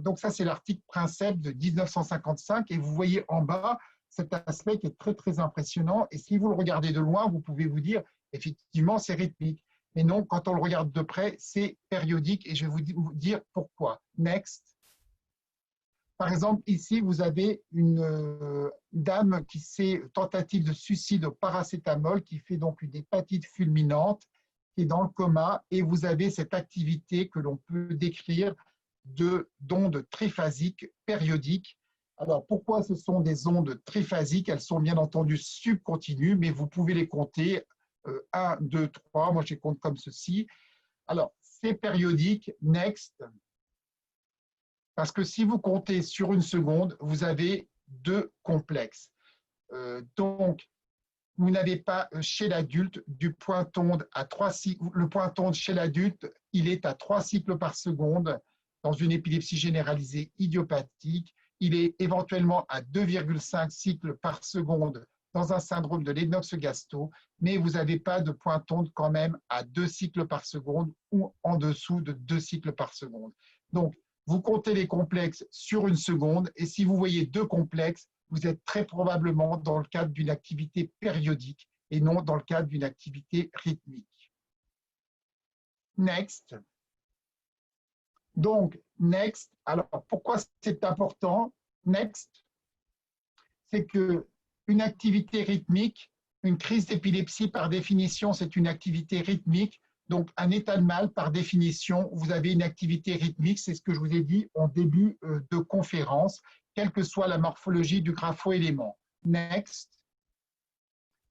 Donc ça, c'est l'article Princeps de 1955. Et vous voyez en bas cet aspect qui est très, très impressionnant. Et si vous le regardez de loin, vous pouvez vous dire effectivement, c'est rythmique. Mais non, quand on le regarde de près, c'est périodique et je vais vous dire pourquoi. Next. Par exemple, ici, vous avez une dame qui fait tentative de suicide au paracétamol, qui fait donc une hépatite fulminante, qui est dans le coma, et vous avez cette activité que l'on peut décrire d'ondes triphasiques périodiques. Alors, pourquoi ce sont des ondes triphasiques? Elles sont bien entendu subcontinues, mais vous pouvez les compter 1, 2, 3, moi je les compte comme ceci. Alors, c'est périodique, next, parce que si vous comptez sur une seconde, vous avez deux complexes. Donc, vous n'avez pas chez l'adulte du point-onde à 3 cycles. Le point-onde chez l'adulte, il est à 3 cycles par seconde dans une épilepsie généralisée idiopathique. Il est éventuellement à 2,5 cycles par seconde dans un syndrome de Lennox-Gastaut, mais vous n'avez pas de point-onde quand même à 2 cycles par seconde ou en dessous de 2 cycles par seconde. Donc, vous comptez les complexes sur une seconde, et si vous voyez deux complexes, vous êtes très probablement dans le cadre d'une activité périodique et non dans le cadre d'une activité rythmique. Next. Donc, next. Alors, pourquoi c'est important? Next, c'est que une activité rythmique, une crise d'épilepsie, par définition, c'est une activité rythmique. Donc, un état de mal, par définition, vous avez une activité rythmique. C'est ce que je vous ai dit en début de conférence, quelle que soit la morphologie du graphoélément. Next.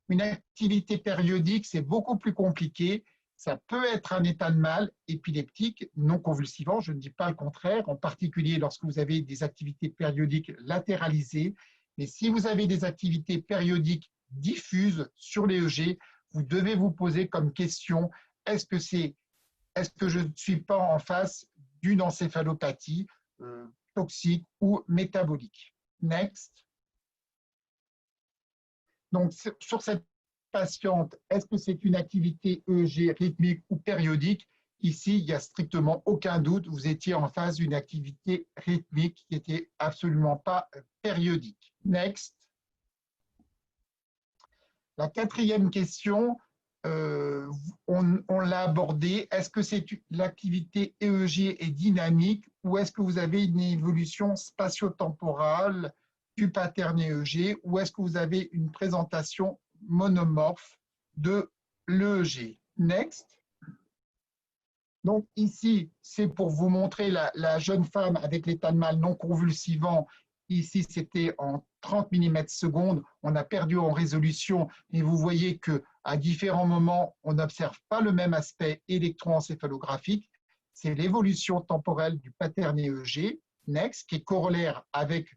Une activité périodique, c'est beaucoup plus compliqué. Ça peut être un état de mal épileptique, non convulsivant, je ne dis pas le contraire, en particulier lorsque vous avez des activités périodiques latéralisées. Mais si vous avez des activités périodiques diffuses sur l'EEG, vous devez vous poser comme question, est-ce que je ne suis pas en face d'une encéphalopathie toxique ou métabolique? Next. Donc, sur cette patiente, est-ce que c'est une activité EEG rythmique ou périodique? Ici, il n'y a strictement aucun doute, vous étiez en face d'une activité rythmique qui n'était absolument pas périodique. Next. La quatrième question, on l'a abordée. Est-ce que l'activité EEG est dynamique ou est-ce que vous avez une évolution spatio-temporale du pattern EEG ou est-ce que vous avez une présentation monomorphe de l'EEG? Next. Donc ici, c'est pour vous montrer la jeune femme avec l'état de mal non convulsivant. Ici, c'était en 30 mm/s. On a perdu en résolution et vous voyez qu'à différents moments, on n'observe pas le même aspect électroencéphalographique. C'est l'évolution temporelle du pattern EEG, next, qui est corollaire avec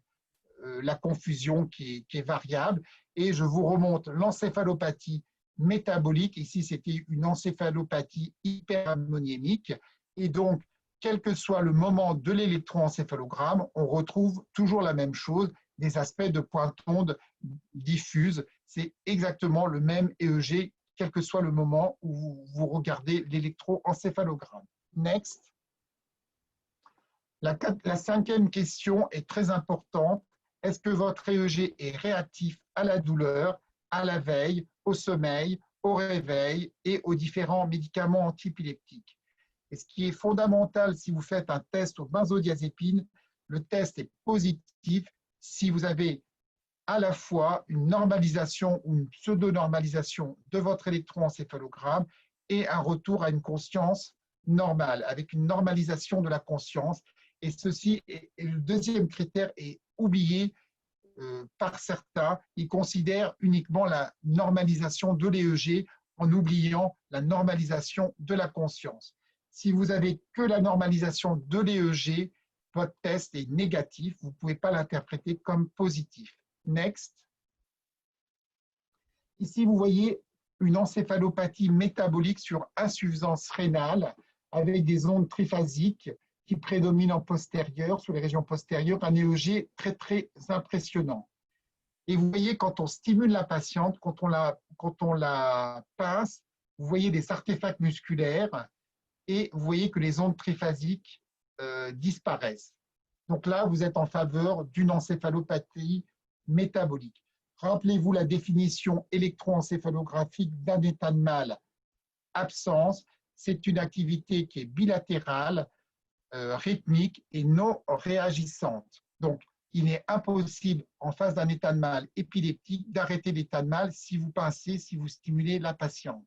la confusion qui est variable. Et je vous remonte l'encéphalopathie métabolique. Ici, c'était une encéphalopathie hyperamoniémique. Et donc, quel que soit le moment de l'électroencéphalogramme, on retrouve toujours la même chose, des aspects de pointe onde diffuse. C'est exactement le même EEG, quel que soit le moment où vous regardez l'électroencéphalogramme. Next. La cinquième question est très importante. Est-ce que votre EEG est réactif à la douleur, à la veille, au sommeil, au réveil et aux différents médicaments antiépileptiques? Et ce qui est fondamental si vous faites un test aux benzodiazépines, le test est positif si vous avez à la fois une normalisation ou une pseudo-normalisation de votre électroencéphalogramme et un retour à une conscience normale, avec une normalisation de la conscience. Et ceci le deuxième critère est oublié par certains. Ils considèrent uniquement la normalisation de l'EEG en oubliant la normalisation de la conscience. Si vous avez que la normalisation de l'EEG, votre test est négatif, vous ne pouvez pas l'interpréter comme positif. Next. Ici, vous voyez une encéphalopathie métabolique sur insuffisance rénale avec des ondes triphasiques qui prédominent en postérieur, sur les régions postérieures, un EEG très, très impressionnant. Et vous voyez, quand on stimule la patiente, quand on la pince, vous voyez des artefacts musculaires et vous voyez que les ondes triphasiques disparaissent. Donc là, vous êtes en faveur d'une encéphalopathie métabolique. Rappelez-vous la définition électroencéphalographique d'un état de mal. Absence, c'est une activité qui est bilatérale, rythmique et non réagissante. Donc, il est impossible, en face d'un état de mal épileptique, d'arrêter l'état de mal si vous pincez, si vous stimulez la patiente.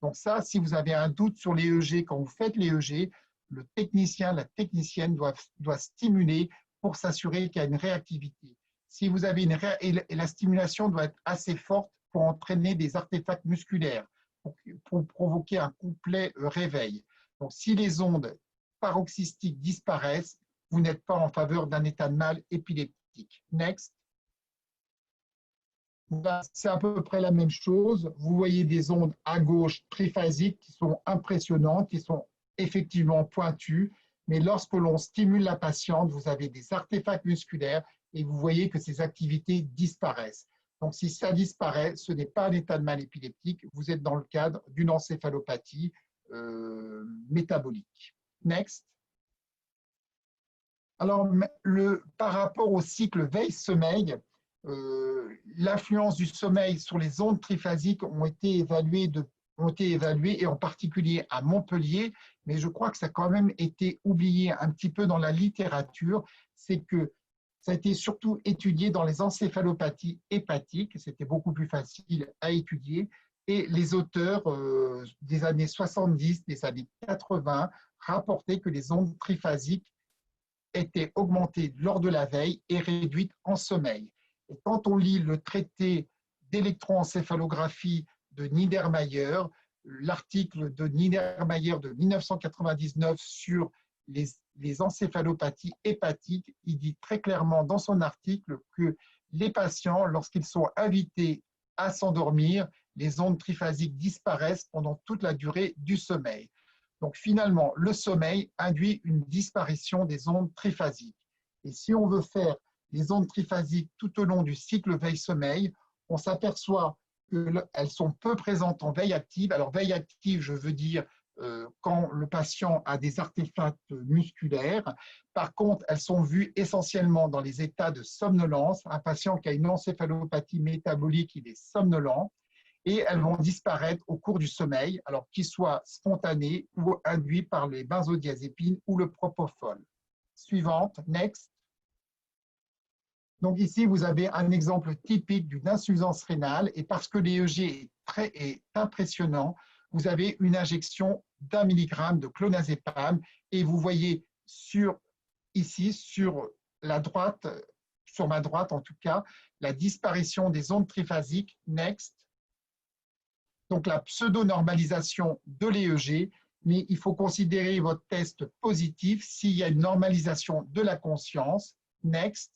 Donc ça, si vous avez un doute sur l'EEG, quand vous faites l'EEG, le technicien, la technicienne doit stimuler pour s'assurer qu'il y a une réactivité. Si vous avez et la stimulation doit être assez forte pour entraîner des artefacts musculaires, pour provoquer un complet réveil. Donc, si les ondes paroxystiques disparaissent, vous n'êtes pas en faveur d'un état de mal épileptique. Next. C'est à peu près la même chose. Vous voyez des ondes à gauche triphasiques qui sont impressionnantes, qui sont effectivement pointues, mais lorsque l'on stimule la patiente, vous avez des artefacts musculaires et vous voyez que ces activités disparaissent. Donc, si ça disparaît, ce n'est pas un état de mal épileptique, vous êtes dans le cadre d'une encéphalopathie métabolique. Next. Alors, par rapport au cycle veille-sommeil, l'influence du sommeil sur les ondes triphasiques ont été évaluées, et en particulier à Montpellier, mais je crois que ça a quand même été oublié un petit peu dans la littérature, c'est que ça a été surtout étudié dans les encéphalopathies hépatiques, c'était beaucoup plus facile à étudier, et les auteurs des années 70, des années 80 rapportaient que les ondes triphasiques étaient augmentées lors de la veille et réduites en sommeil. Et quand on lit le traité d'électroencéphalographie de Niedermayer, l'article de Niedermayer de 1999 sur les encéphalopathies hépatiques, il dit très clairement dans son article que les patients, lorsqu'ils sont invités à s'endormir, les ondes triphasiques disparaissent pendant toute la durée du sommeil. Donc finalement, le sommeil induit une disparition des ondes triphasiques. Et si on veut faire les ondes triphasiques tout au long du cycle veille-sommeil, on s'aperçoit qu'elles sont peu présentes en veille active. Alors, veille active, je veux dire quand le patient a des artefacts musculaires. Par contre, elles sont vues essentiellement dans les états de somnolence. Un patient qui a une encéphalopathie métabolique, il est somnolent. Et elles vont disparaître au cours du sommeil, alors qu'ils soient spontanés ou induits par les benzodiazépines ou le propofol. Suivante, next. Donc ici, vous avez un exemple typique d'une insuffisance rénale, et parce que l'EEG est impressionnant, vous avez une injection d'1 milligramme de clonazepam, et vous voyez ici, sur la droite, sur ma droite en tout cas, la disparition des ondes triphasiques, next. Donc la pseudo-normalisation de l'EEG, mais il faut considérer votre test positif s'il y a une normalisation de la conscience, next,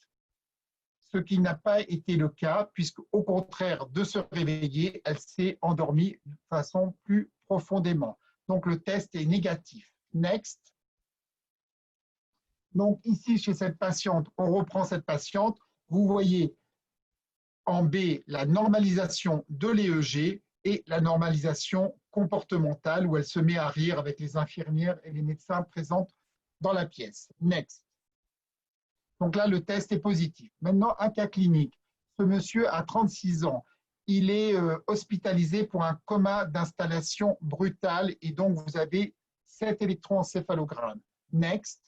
ce qui n'a pas été le cas, puisque au contraire de se réveiller, elle s'est endormie de façon plus profondément. Donc le test est négatif, next. Donc ici, chez cette patiente, on reprend cette patiente, vous voyez en B la normalisation de l'EEG, et la normalisation comportementale où elle se met à rire avec les infirmières et les médecins présents dans la pièce. Next. Donc là, le test est positif. Maintenant, un cas clinique. Ce monsieur a 36 ans. Il est hospitalisé pour un coma d'installation brutale et donc vous avez 7 électroencéphalogrammes. Next.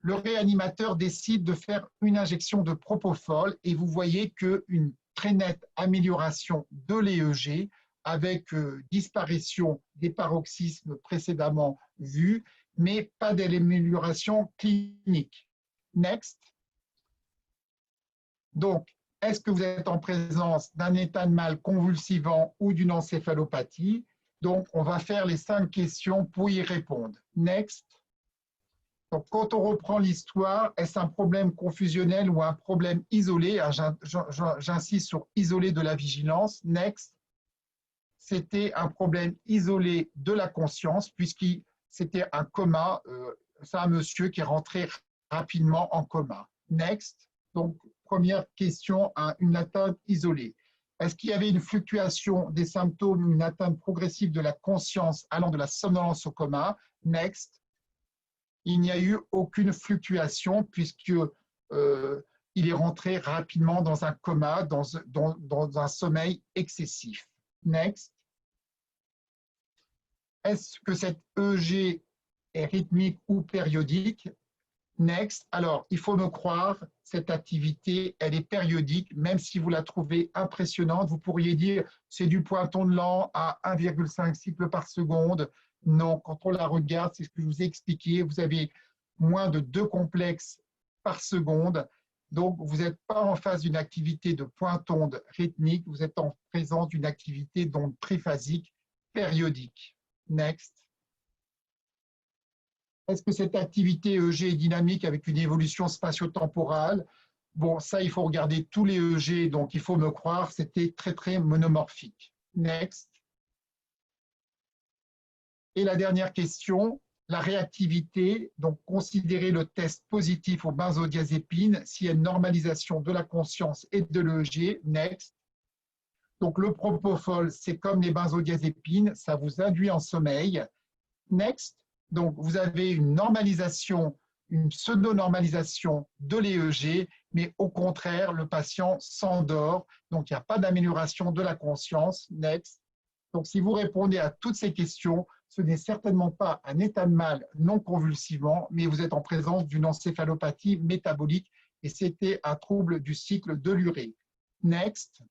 Le réanimateur décide de faire une injection de propofol et vous voyez qu'une très nette amélioration de l'EEG avec disparition des paroxysmes précédemment vus, mais pas d'amélioration clinique. Next. Donc, est-ce que vous êtes en présence d'un état de mal convulsivant ou d'une encéphalopathie? Donc, on va faire les 5 questions pour y répondre. Next. Donc, quand on reprend l'histoire, est-ce un problème confusionnel ou un problème isolé? J'insiste sur isolé de la vigilance. Next. C'était un problème isolé de la conscience, puisque c'était un coma. C'est un monsieur qui est rentré rapidement en coma. Next. Donc, première question, une atteinte isolée. Est-ce qu'il y avait une fluctuation des symptômes, une atteinte progressive de la conscience allant de la somnolence au coma? Next. Il n'y a eu aucune fluctuation puisqu'il est rentré rapidement dans un coma, dans un sommeil excessif. Next. Est-ce que cette EEG est rythmique ou périodique? Next. Alors, il faut me croire, cette activité, elle est périodique, même si vous la trouvez impressionnante. Vous pourriez dire, c'est du pointon de lent à 1,5 cycles par seconde. Non, quand on la regarde, c'est ce que je vous ai expliqué, vous avez moins de 2 complexes par seconde. Donc, vous n'êtes pas en face d'une activité de pointonde rythmique, vous êtes en présence d'une activité d'onde triphasique périodique. Next. Est-ce que cette activité EEG est dynamique avec une évolution spatio-temporale? Bon, ça, il faut regarder tous les EEG, donc il faut me croire, c'était très, très monomorphique. Next. Et la dernière question, la réactivité, donc considérer le test positif aux benzodiazépines s'il y a une normalisation de la conscience et de l'EEG. Next. Donc le propofol, c'est comme les benzodiazépines, ça vous induit en sommeil. Next. Donc vous avez une normalisation, une pseudo-normalisation de l'EEG, mais au contraire, le patient s'endort, donc il n'y a pas d'amélioration de la conscience. Next. Donc si vous répondez à toutes ces questions, ce n'est certainement pas un état de mal non convulsivant, mais vous êtes en présence d'une encéphalopathie métabolique et c'était un trouble du cycle de l'urée. Next.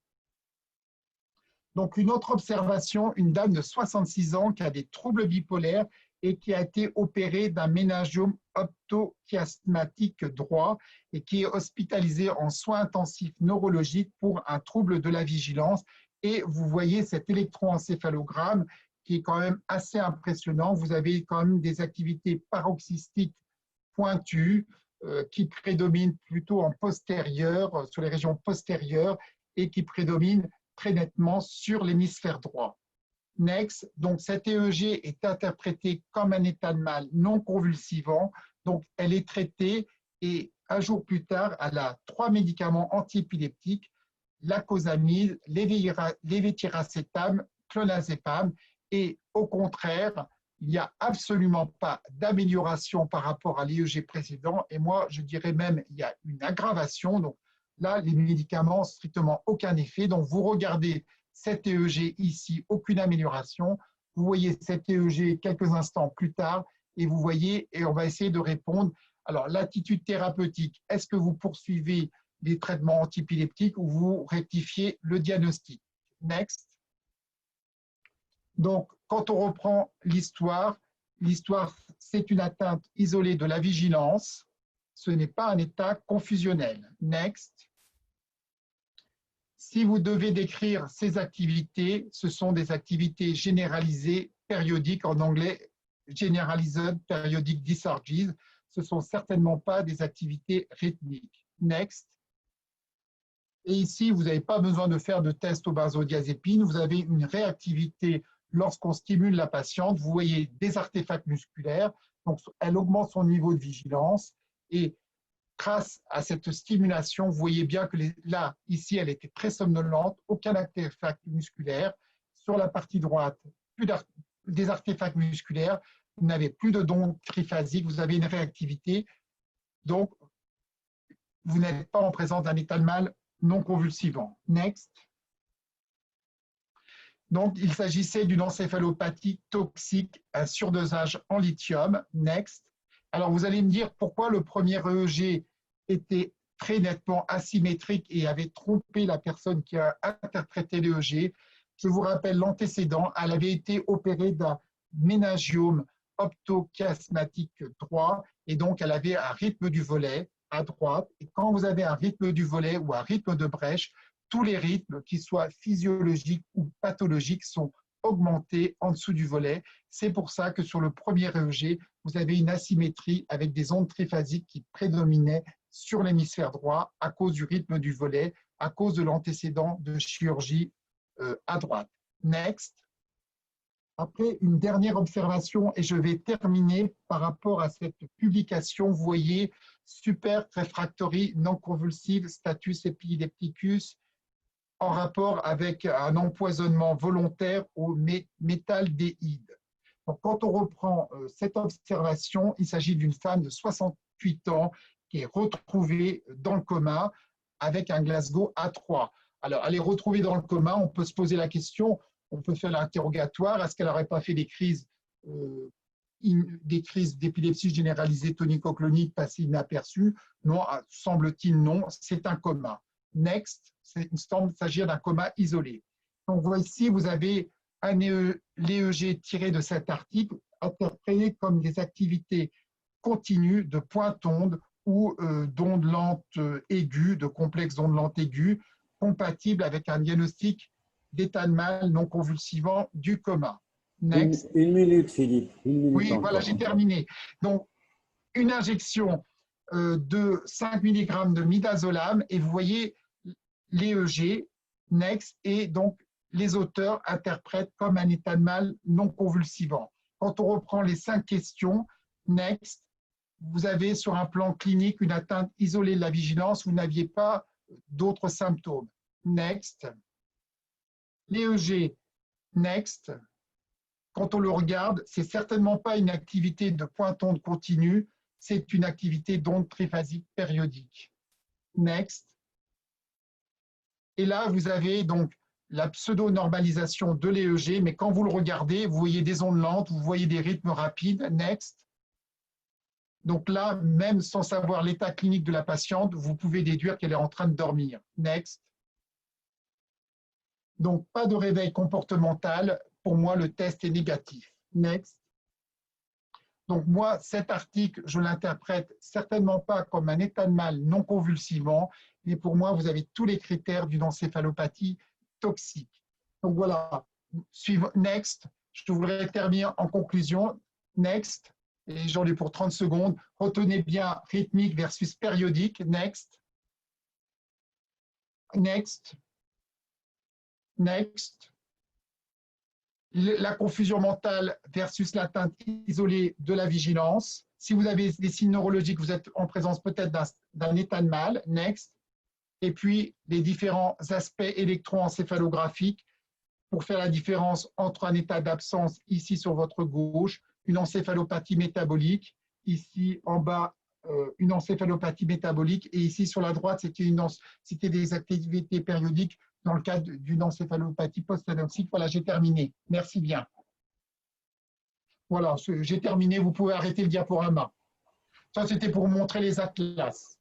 Donc une autre observation, une dame de 66 ans qui a des troubles bipolaires et qui a été opérée d'un méningiome optochiasmatique droit et qui est hospitalisée en soins intensifs neurologiques pour un trouble de la vigilance. Et vous voyez cet électroencéphalogramme qui est quand même assez impressionnant. Vous avez quand même des activités paroxystiques pointues qui prédominent plutôt en postérieur, sur les régions postérieures et qui prédominent très nettement sur l'hémisphère droit. Next, donc cette EEG est interprétée comme un état de mal non convulsivant, donc elle est traitée et un jour plus tard, elle a 3 médicaments antiépileptiques l'acosamide, l'évétiracétam, clonazepam. Et au contraire, il n'y a absolument pas d'amélioration par rapport à l'EEG précédent. Et moi, je dirais même il y a une aggravation. Donc là, les médicaments, strictement aucun effet. Donc vous regardez cet EEG ici, aucune amélioration. Vous voyez cet EEG quelques instants plus tard et vous voyez, et on va essayer de répondre. Alors, l'attitude thérapeutique, est-ce que vous poursuivez les traitements antiépileptiques ou vous rectifiez le diagnostic? Next. Donc, quand on reprend l'histoire, c'est une atteinte isolée de la vigilance. Ce n'est pas un état confusionnel. Next. Si vous devez décrire ces activités, ce sont des activités généralisées périodiques, en anglais Generalized Periodic Discharges. Ce ne sont certainement pas des activités rythmiques. Next. Et ici, vous n'avez pas besoin de faire de test aux benzodiazépines. Vous avez une réactivité lorsqu'on stimule la patiente. Vous voyez des artefacts musculaires. Donc, elle augmente son niveau de vigilance. Et grâce à cette stimulation, vous voyez bien que là, ici, elle était très somnolente. Aucun artefact musculaire. Sur la partie droite, plus des artefacts musculaires. Vous n'avez plus de d'ondes triphasiques. Vous avez une réactivité. Donc, vous n'êtes pas en présence d'un état de mal non convulsivant. Next. Donc, il s'agissait d'une encéphalopathie toxique, un surdosage en lithium. Next. Alors, vous allez me dire pourquoi le premier EEG était très nettement asymétrique et avait trompé la personne qui a interprété l'EEG. Je vous rappelle l'antécédent. Elle avait été opérée d'un méningiome optochiasmatique droit et donc elle avait un rythme du volet à droite. Et quand vous avez un rythme du volet ou un rythme de brèche, tous les rythmes, qu'ils soient physiologiques ou pathologiques, sont augmentés en dessous du volet. C'est pour ça que sur le premier EEG, vous avez une asymétrie avec des ondes triphasiques qui prédominaient sur l'hémisphère droit à cause du rythme du volet, à cause de l'antécédent de chirurgie à droite. Next. Après, une dernière observation, et je vais terminer par rapport à cette publication. Vous voyez, super refractory non convulsive status epilepticus en rapport avec un empoisonnement volontaire au méthaldéhyde. Donc, quand on reprend cette observation, il s'agit d'une femme de 68 ans qui est retrouvée dans le coma avec un Glasgow A3. Alors, elle est retrouvée dans le coma, on peut se poser la question, on peut faire l'interrogatoire, est-ce qu'elle n'aurait pas fait des crises d'épilepsie généralisée tonico-clonique passées inaperçues? Non, semble-t-il non, c'est un coma. Next, il semble s'agir d'un coma isolé. Donc ici, vous avez l'EEG tiré de cet article, interprété comme des activités continues de pointe onde ou d'ondes lentes aiguës, de complexes d'ondes lentes aiguës, compatibles avec un diagnostic d'état de mal non convulsivant du coma. Next. Une minute, Philippe. Une minute oui, encore. voilà, j'ai terminé. Donc, une injection de 5 mg de midazolam et vous voyez l'EEG, next, et donc les auteurs interprètent comme un état de mal non convulsivant. Quand on reprend les 5 questions, next, vous avez sur un plan clinique une atteinte isolée de la vigilance, vous n'aviez pas d'autres symptômes. Next. L'EEG, next. Quand on le regarde, c'est certainement pas une activité de pointe onde continue, c'est une activité d'onde triphasique périodique. Next. Et là, vous avez donc la pseudo-normalisation de l'EEG, mais quand vous le regardez, vous voyez des ondes lentes, vous voyez des rythmes rapides. Next. Donc là, même sans savoir l'état clinique de la patiente, vous pouvez déduire qu'elle est en train de dormir. Next. Donc, pas de réveil comportemental. Pour moi, le test est négatif. Next. Donc, moi, cet article, je l'interprète certainement pas comme un état de mal non convulsivant, mais pour moi, vous avez tous les critères d'une encéphalopathie toxique. Donc, voilà. Next. Je voudrais terminer en conclusion. Next. Et j'en ai pour 30 secondes. Retenez bien rythmique versus périodique. Next. Next. Next. La confusion mentale versus l'atteinte isolée de la vigilance. Si vous avez des signes neurologiques, vous êtes en présence peut-être d'un état de mal. Next. et puis les différents aspects électroencéphalographiques pour faire la différence entre un état d'absence ici sur votre gauche, une encéphalopathie métabolique, ici en bas une encéphalopathie métabolique, et ici sur la droite c'était des activités périodiques dans le cadre d'une encéphalopathie post-anoxique. Voilà, j'ai terminé. Merci bien. Voilà, j'ai terminé. Vous pouvez arrêter le diaporama. Ça, c'était pour montrer les atlas.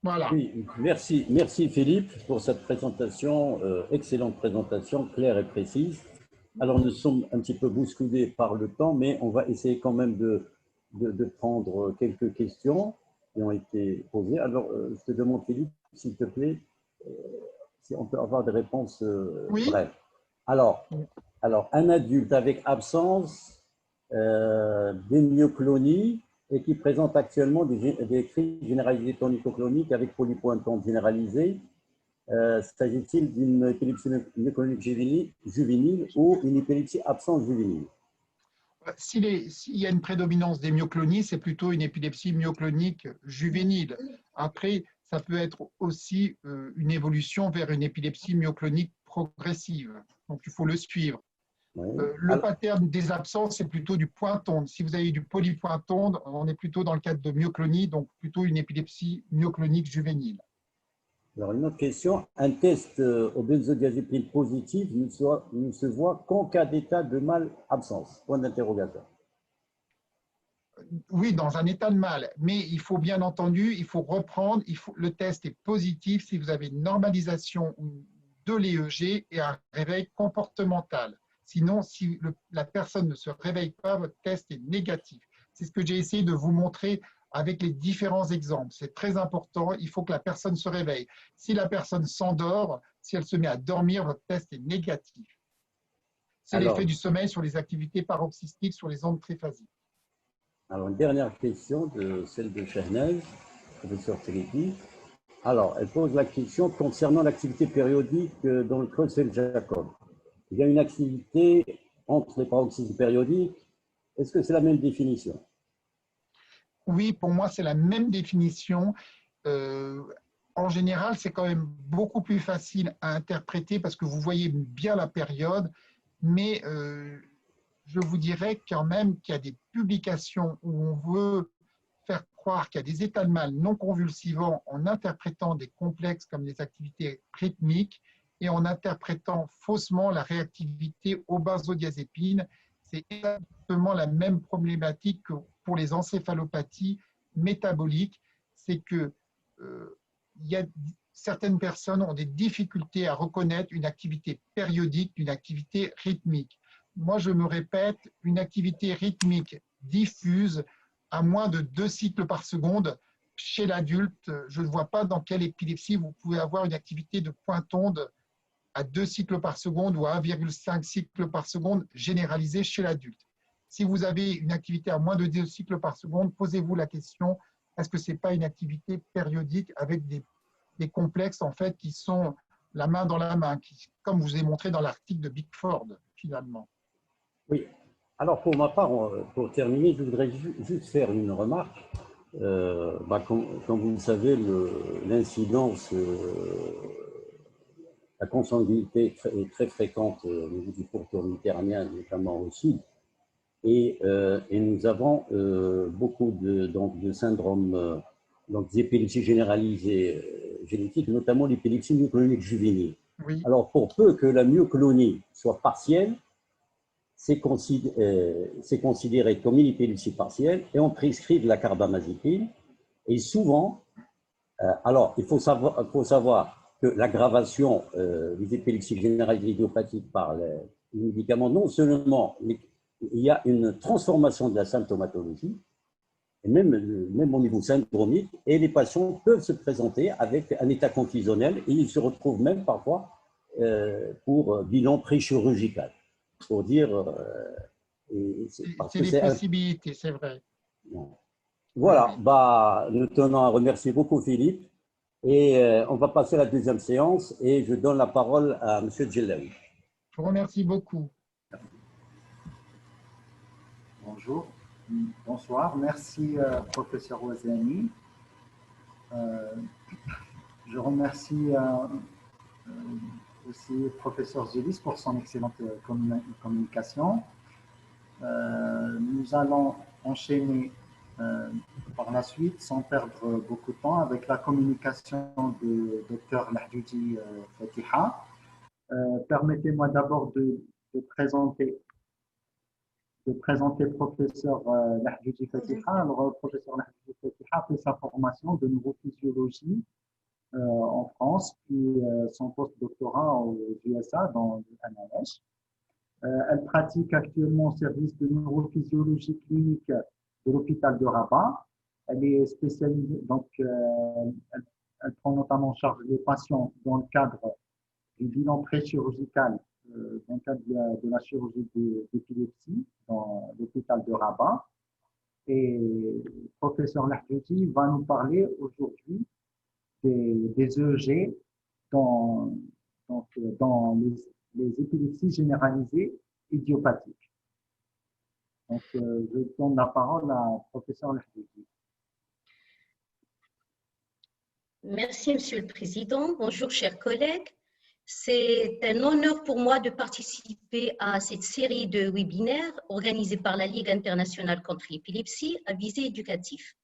Voilà. Oui, merci, merci Philippe pour cette présentation, excellente présentation, claire et précise. Alors nous sommes un petit peu bousculés par le temps, mais on va essayer quand même de prendre quelques questions qui ont été posées. Alors je te demande Philippe, s'il te plaît, si on peut avoir des réponses Oui. brèves. Alors, un adulte avec absence d'émyoclonie et qui présente actuellement des crises généralisées tonico-cloniques avec polypointome généralisée. S'agit-il d'une épilepsie myoclonique juvénile ou une épilepsie absence juvénile? S'il y a une prédominance des myoclonies, c'est plutôt une épilepsie myoclonique juvénile. Après, ça peut être aussi une évolution vers une épilepsie myoclonique progressive. Donc, il faut le suivre. Oui. Le pattern des absences, c'est plutôt du pointonde. Si vous avez du polypointonde, on est plutôt dans le cadre de myoclonie, donc plutôt une épilepsie myoclonique juvénile. Alors, une autre question. Un test au benzodiazépine positif ne se voit qu'en cas d'état de mal-absence. Point d'interrogation. Oui, dans un état de mal, mais il faut bien entendu, il faut reprendre, le test est positif si vous avez une normalisation de l'EEG et un réveil comportemental. Sinon, si la personne ne se réveille pas, votre test est négatif. C'est ce que j'ai essayé de vous montrer avec les différents exemples. C'est très important, il faut que la personne se réveille. Si la personne s'endort, si elle se met à dormir, votre test est négatif. C'est l'effet du sommeil sur les activités paroxystiques, sur les ondes triphasiques. Alors, une dernière question, celle de Shahnaz, professeur Trépi. Alors, elle pose la question concernant l'activité périodique dans le Creutzfeldt-Jakob. Il y a une activité entre les paroxysmes périodiques. Est-ce que c'est la même définition? Oui, pour moi, c'est la même définition. En général, c'est quand même beaucoup plus facile à interpréter parce que vous voyez bien la période, mais je vous dirais quand même qu'il y a des publications où on veut faire croire qu'il y a des états de mal non convulsivants en interprétant des complexes comme des activités rythmiques et en interprétant faussement la réactivité aux benzodiazépines. C'est exactement la même problématique que pour les encéphalopathies métaboliques, c'est que certaines personnes ont des difficultés à reconnaître une activité périodique d'une activité rythmique. Moi, je me répète, une activité rythmique diffuse à moins de 2 cycles par seconde chez l'adulte. Je ne vois pas dans quelle épilepsie vous pouvez avoir une activité de pointonde à 2 cycles par seconde ou à 1,5 cycles par seconde généralisée chez l'adulte. Si vous avez une activité à moins de 2 cycles par seconde, posez-vous la question, est-ce que ce n'est pas une activité périodique avec des complexes en fait qui sont la main dans la main, comme je vous ai montré dans l'article de Bickford finalement. Oui. Alors, pour ma part, pour terminer, je voudrais juste faire une remarque. Comme vous le savez, l'incidence, la consanguinité est très fréquente au niveau du pourtour méditerranéen, notamment au sud. Et nous avons beaucoup de syndromes, donc des épilepsies généralisées génétiques, notamment l'épilepsie myoclonique juvénile. Oui. Alors, pour peu que la myoclonie soit partielle, c'est considéré comme une épilepsie partielle et on prescrit de la carbamazépine. Et souvent, alors il faut savoir que l'aggravation des épilepsies généralisées idiopathiques par les médicaments, non seulement il y a une transformation de la symptomatologie, et même au niveau syndromique, et les patients peuvent se présenter avec un état confusionnel et ils se retrouvent même parfois pour bilan pré-chirurgical. Pour dire. C'est des possibilités, c'est vrai. Voilà, nous tenons à remercier beaucoup Philippe et on va passer à la deuxième séance et je donne la parole à M. Djellaoui. Je vous remercie beaucoup. Bonjour. Bonsoir, merci professeur Ouazani. Je remercie aussi professeur Zélis pour son excellente communication. Nous allons enchaîner par la suite, sans perdre beaucoup de temps, avec la communication de Dr Lahjoudi Fatiha. Permettez-moi d'abord de présenter professeur Lahjoudi Fatiha. Alors, professeur Lahjoudi Fatiha fait sa formation de neurophysiologie en France, puis son post-doctorat aux USA dans le NIH. Elle pratique actuellement au service de neurophysiologie clinique de l'hôpital de Rabat. Elle est spécialisée, donc elle prend notamment en charge les patients dans le cadre du bilan pré-chirurgical, dans le cadre de la chirurgie d'épilepsie dans l'hôpital de Rabat. Et le professeur Lahjoudi va nous parler aujourd'hui des EEG dans les épilepsies généralisées idiopathiques. Donc, je donne la parole à professeur Lahjoudi. Merci, Monsieur le Président. Bonjour, chers collègues. C'est un honneur pour moi de participer à cette série de webinaires organisée par la Ligue internationale contre l'épilepsie à visée éducative.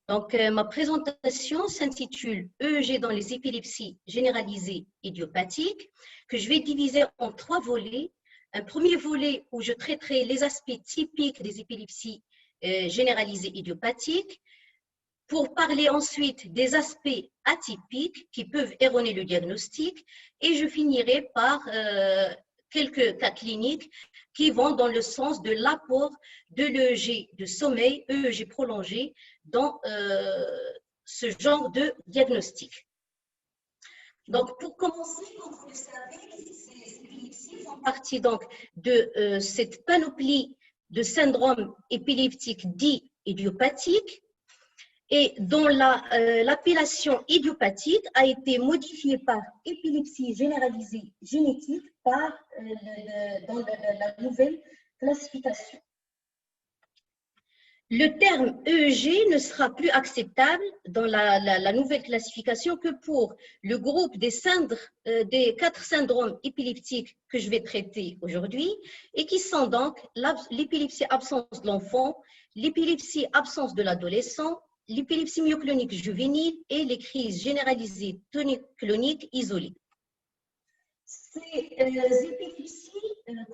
Donc, ma présentation s'intitule « EEG dans les épilepsies généralisées idiopathiques » que je vais diviser en 3 volets. Un premier volet où je traiterai les aspects typiques des épilepsies généralisées idiopathiques, pour parler ensuite des aspects atypiques qui peuvent erroner le diagnostic, et je finirai par quelques cas cliniques qui vont dans le sens de l'apport de l'EEG de sommeil, EEG prolongé, dans ce genre de diagnostic. Donc, pour commencer, comme vous le savez, ces épilepsies font partie donc de cette panoplie de syndromes épileptiques dits idiopathiques, et dont l'appellation idiopathique a été modifiée par épilepsie généralisée génétique dans la nouvelle classification. Le terme EEG ne sera plus acceptable dans la nouvelle classification que pour le groupe des 4 syndromes épileptiques que je vais traiter aujourd'hui, et qui sont donc l'épilepsie absence de l'enfant, l'épilepsie absence de l'adolescent, l'épilepsie myoclonique juvénile et les crises généralisées tonique-cloniques isolées. Ces épilepsies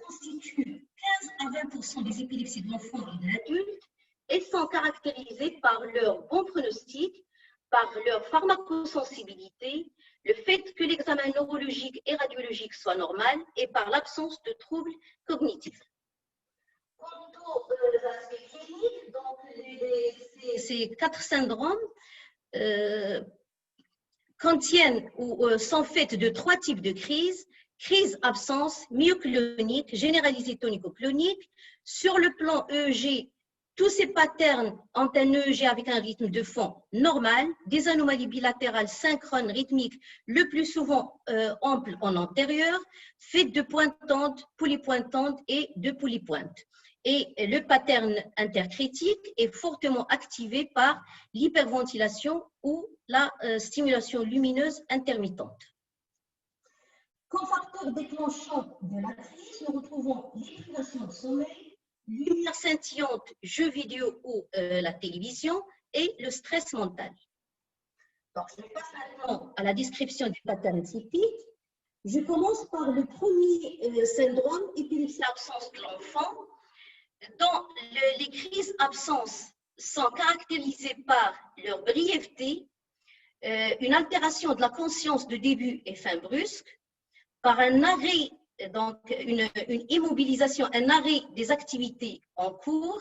constituent 15 à 20% des épilepsies de l'enfant et de l'adulte et sont caractérisées par leur bon pronostic, par leur pharmacosensibilité, le fait que l'examen neurologique et radiologique soit normal et par l'absence de troubles cognitifs. Quant aux aspects cliniques, donc ces 4 syndromes contiennent ou sont faits de 3 types de crises: crise absence, myoclonique, généralisée tonico-clonique. Sur le plan EEG, tous ces patterns ont un EEG avec un rythme de fond normal, des anomalies bilatérales synchrones rythmiques, le plus souvent amples en antérieur, faites de pointantes, polypointantes et de polypointes. Et le pattern intercritique est fortement activé par l'hyperventilation ou la stimulation lumineuse intermittente. Comme facteur déclenchant de la crise, nous retrouvons les privations de sommeil, lumière scintillante, jeux vidéo ou la télévision et le stress mental. Donc, je passe maintenant à la description des patterns typiques. Je commence par le premier syndrome, épilepsie absence de l'enfant, dont les crises absences sont caractérisées par leur brièveté, une altération de la conscience de début et fin brusque, par un arrêt, donc une immobilisation, un arrêt des activités en cours,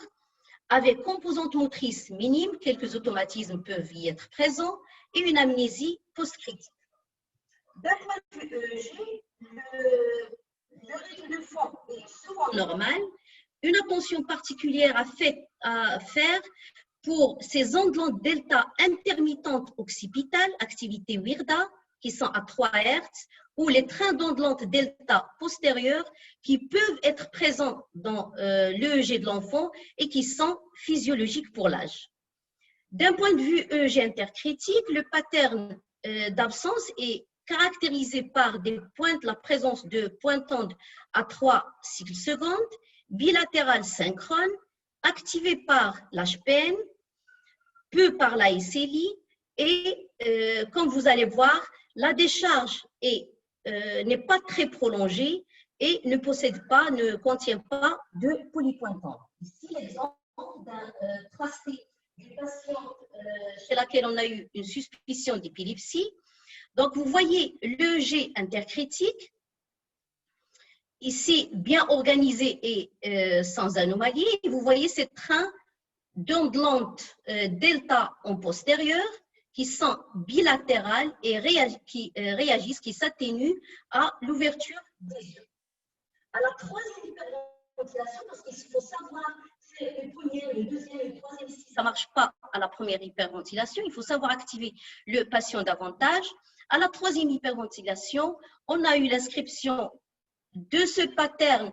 avec composante motrice minime, quelques automatismes peuvent y être présents, et une amnésie post-critique. D'un point de vue EEG, le rythme de fond est souvent normal. Une attention particulière à faire pour ces ondes delta intermittentes occipitales, activité WIRDA, qui sont à 3 Hz, ou les trains d'ondes lentes delta postérieurs qui peuvent être présents dans l'EEG de l'enfant et qui sont physiologiques pour l'âge. D'un point de vue EEG intercritique, le pattern d'absence est caractérisé par la présence de pointes ondes à 3 cycles secondes, bilatérales synchrones, activées par l'HPN, peu par la SLI, et comme vous allez voir, la décharge n'est pas très prolongée et ne contient pas de polypointants. Ici, l'exemple d'un tracé d'une patiente chez laquelle on a eu une suspicion d'épilepsie. Donc, vous voyez l'EEG intercritique, ici bien organisé et sans anomalie. Vous voyez ces trains d'ondes lentes delta en postérieur qui sont bilatérales et qui réagissent, qui s'atténuent à l'ouverture des yeux. À la troisième hyperventilation, parce qu'il faut savoir si le premier, le deuxième, le troisième, si ça ne marche pas à la première hyperventilation, il faut savoir activer le patient davantage. À la troisième hyperventilation, on a eu l'inscription de ce pattern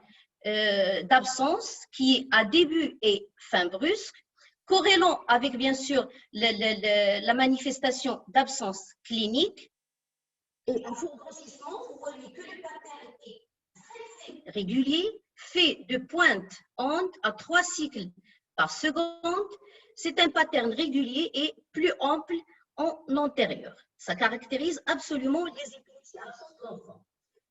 d'absence qui est à début et fin brusque, corrélant avec bien sûr la manifestation d'absence clinique. Et en fort grossissement, vous voyez que le pattern est très régulier, fait de pointes ondes à 3 cycles par seconde. C'est un pattern régulier et plus ample en antérieur. Ça caractérise absolument les épilepsies absentes de l'enfant.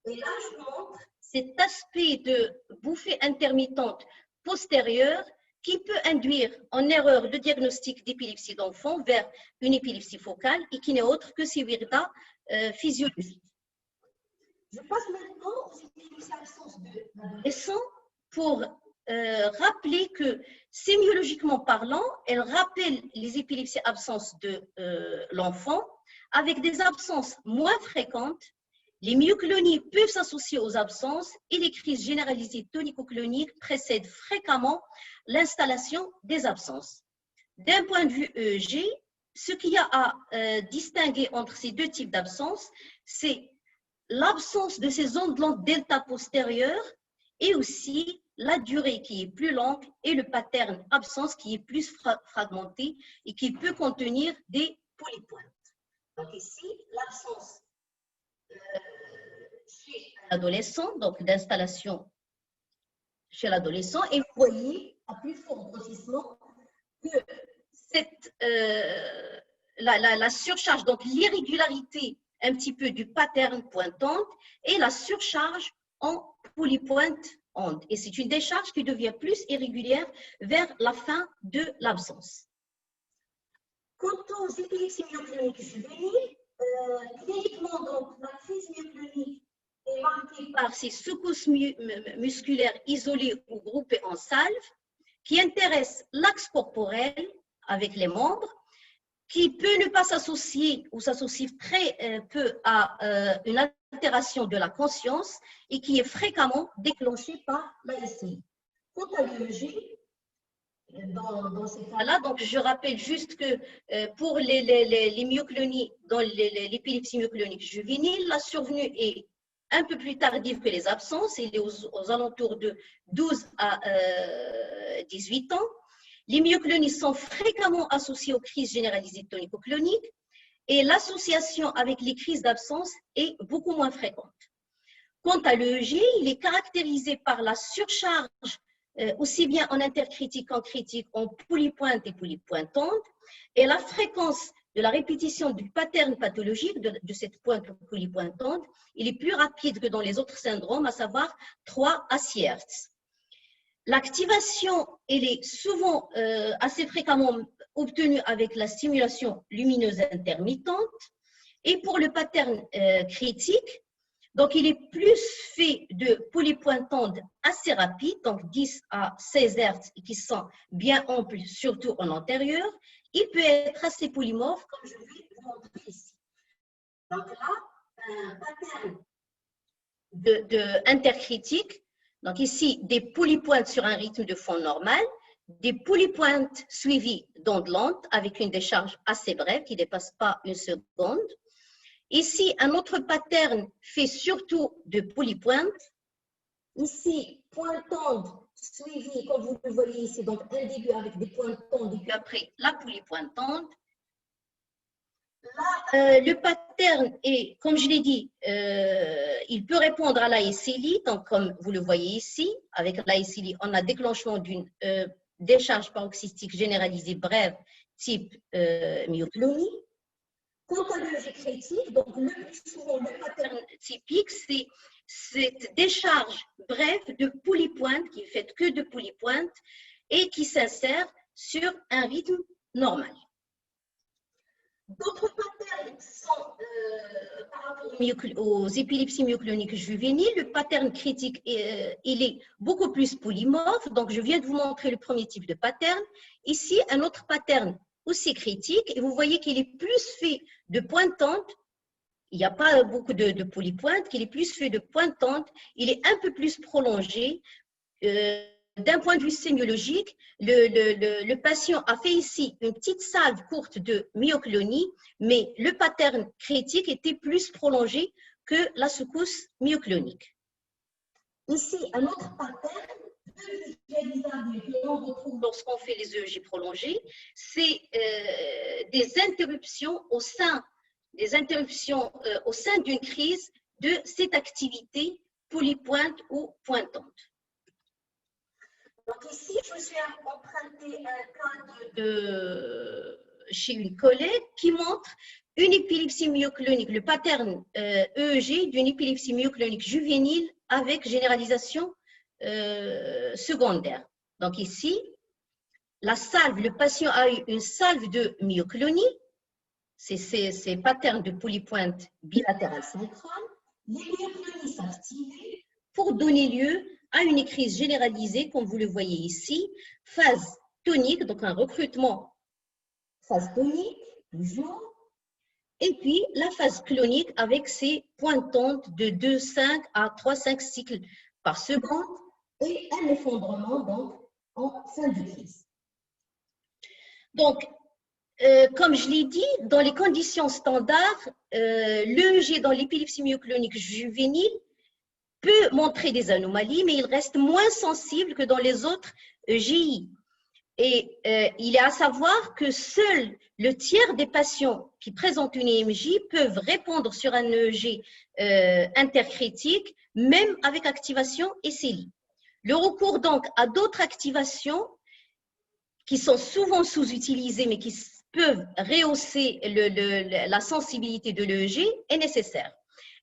Et là, je vous montre cet aspect de bouffée intermittente postérieure qui peut induire en erreur le diagnostic d'épilepsie d'enfant vers une épilepsie focale et qui n'est autre que ces wirdas physiologiques. Je passe maintenant aux épilepsies absentes de l'adolescent pour rappeler que sémiologiquement parlant, elles rappellent les épilepsies absences de l'enfant avec des absences moins fréquentes. Les myoclonies peuvent s'associer aux absences et les crises généralisées tonico-cloniques précèdent fréquemment l'installation des absences. D'un point de vue EEG, ce qu'il y a à distinguer entre ces deux types d'absences, c'est l'absence de ces ondes lentes delta postérieures et aussi la durée qui est plus longue et le pattern absence qui est plus fragmenté et qui peut contenir des polypointes. Donc ici, l'absence chez l'adolescent, donc d'installation chez l'adolescent, et vous voyez à plus fort grossissement que la surcharge, donc l'irrégularité un petit peu du pattern pointante et la surcharge en polypointe onde. Et c'est une décharge qui devient plus irrégulière vers la fin de l'absence. Quant aux épilepsies myocloniques juvéniles, cliniquement, donc, la crise myoclonique est marquée par ces secousses musculaires isolées ou groupées en salve qui intéressent l'axe corporel avec les membres, qui peut ne pas s'associer ou s'associe très peu à une altération de la conscience et qui est fréquemment déclenchée par la SI. Quant à l'EEG, dans ces cas-là, donc je rappelle juste que pour les myoclonies, dans l'épilepsie myoclonique juvénile, la survenue est un peu plus tardive que les absences, il est aux alentours de 12 à 18 ans. Les myoclonies sont fréquemment associées aux crises généralisées tonico-cloniques et l'association avec les crises d'absence est beaucoup moins fréquente. Quant à l'EEG, il est caractérisé par la surcharge aussi bien en intercritique qu'en critique en polypointe et polypointante et la fréquence de la répétition du pattern pathologique de cette pointe polypointante, il est plus rapide que dans les autres syndromes, à savoir 3 à 6 Hz. L'activation, elle est souvent assez fréquemment obtenue avec la stimulation lumineuse intermittente. Et pour le pattern critique, donc il est plus fait de polypointantes assez rapides, donc 10 à 16 Hz, qui sont bien amples, surtout en antérieur. Il peut être assez polymorphe, comme je vais vous montrer ici. Donc là, un pattern intercritique. Donc ici, des polypointes sur un rythme de fond normal, des polypointes suivies d'ondes lentes avec une décharge assez brève qui ne dépasse pas 1 seconde. Ici, un autre pattern fait surtout de polypointe. Ici, pointante suivi, comme vous le voyez ici, donc un début avec des pointantes et puis après la polypointante. Là, le pattern est, comme je l'ai dit, il peut répondre à l'ASLI, donc comme vous le voyez ici, avec l'ASLI, on a déclenchement d'une décharge paroxystique généralisée brève type myoclonie. Quant à l'EEG critique, donc le plus souvent, le pattern typique, c'est cette décharge brève de polypointe qui est faite que de polypointe et qui s'insère sur un rythme normal. D'autres patterns sont par rapport aux épilepsies myocloniques juvéniles. Le pattern critique, il est beaucoup plus polymorphe. Donc, je viens de vous montrer le premier type de pattern. Ici, un autre pattern aussi critique. Et vous voyez qu'il est plus fait de pointantes. Il n'y a pas beaucoup de polypointes, qu'il est plus fait de pointantes. Il est un peu plus prolongé. D'un point de vue sémiologique, le patient a fait ici une petite salve courte de myoclonie, mais le pattern critique était plus prolongé que la secousse myoclonique. Ici, un autre pattern visualisable que l'on retrouve lorsqu'on fait les EEG prolongés, c'est des interruptions au sein d'une crise de cette activité polypointe ou pointante. Donc ici, je suis emprunté un cas chez une collègue qui montre une épilepsie myoclonique, le pattern EEG d'une épilepsie myoclonique juvénile avec généralisation secondaire. Donc ici, la salve, le patient a eu une salve de myoclonie, c'est ces patterns de polypointe bilatérale centrale. Les myoclonies s'activent pour donner lieu à une crise généralisée, comme vous le voyez ici, phase tonique, donc un recrutement phase tonique, toujours, et puis la phase clonique avec ses pointantes de 2,5 à 3,5 cycles par seconde et un effondrement donc en fin de crise. Donc, comme je l'ai dit, dans les conditions standards, l'EEG dans l'épilepsie myoclonique juvénile peut montrer des anomalies, mais il reste moins sensible que dans les autres EGI. Et il est à savoir que seul le tiers des patients qui présentent une EMJ peuvent répondre sur un EEG intercritique, même avec activation SLI. Le recours donc à d'autres activations qui sont souvent sous-utilisées, mais qui peuvent rehausser la sensibilité de l'EEG est nécessaire.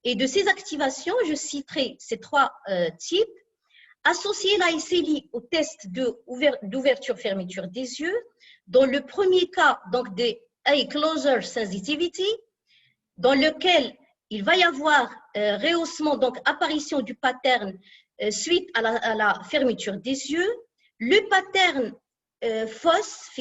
Et de ces activations, je citerai ces trois types. Associer la SLI au test d'ouverture-fermeture des yeux. Dans le premier cas, donc des eye closure sensitivity, dans lequel il va y avoir rehaussement, donc apparition du pattern suite à la fermeture des yeux. Le pattern FOS,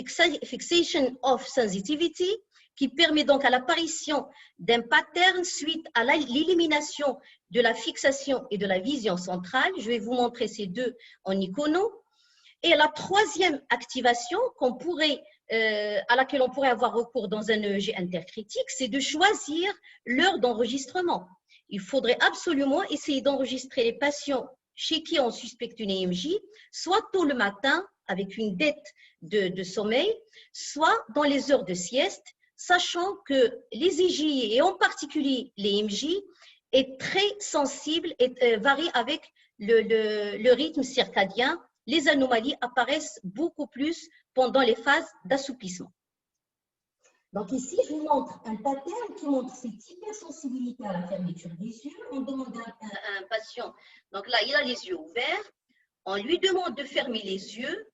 Fixation of Sensitivity, qui permet donc à l'apparition d'un pattern suite à l'élimination de la fixation et de la vision centrale. Je vais vous montrer ces deux en icono. Et la troisième activation à laquelle on pourrait avoir recours dans un EEG intercritique, c'est de choisir l'heure d'enregistrement. Il faudrait absolument essayer d'enregistrer les patients chez qui on suspecte une EMJ, soit tôt le matin avec une dette de sommeil, soit dans les heures de sieste, sachant que les EGI, et en particulier les EMJ, est très sensible et varie avec le rythme circadien. Les anomalies apparaissent beaucoup plus pendant les phases d'assouplissement. Donc ici, je vous montre un pattern qui montre cette hypersensibilité à la fermeture des yeux. On demande à un patient, donc là, il a les yeux ouverts, on lui demande de fermer les yeux,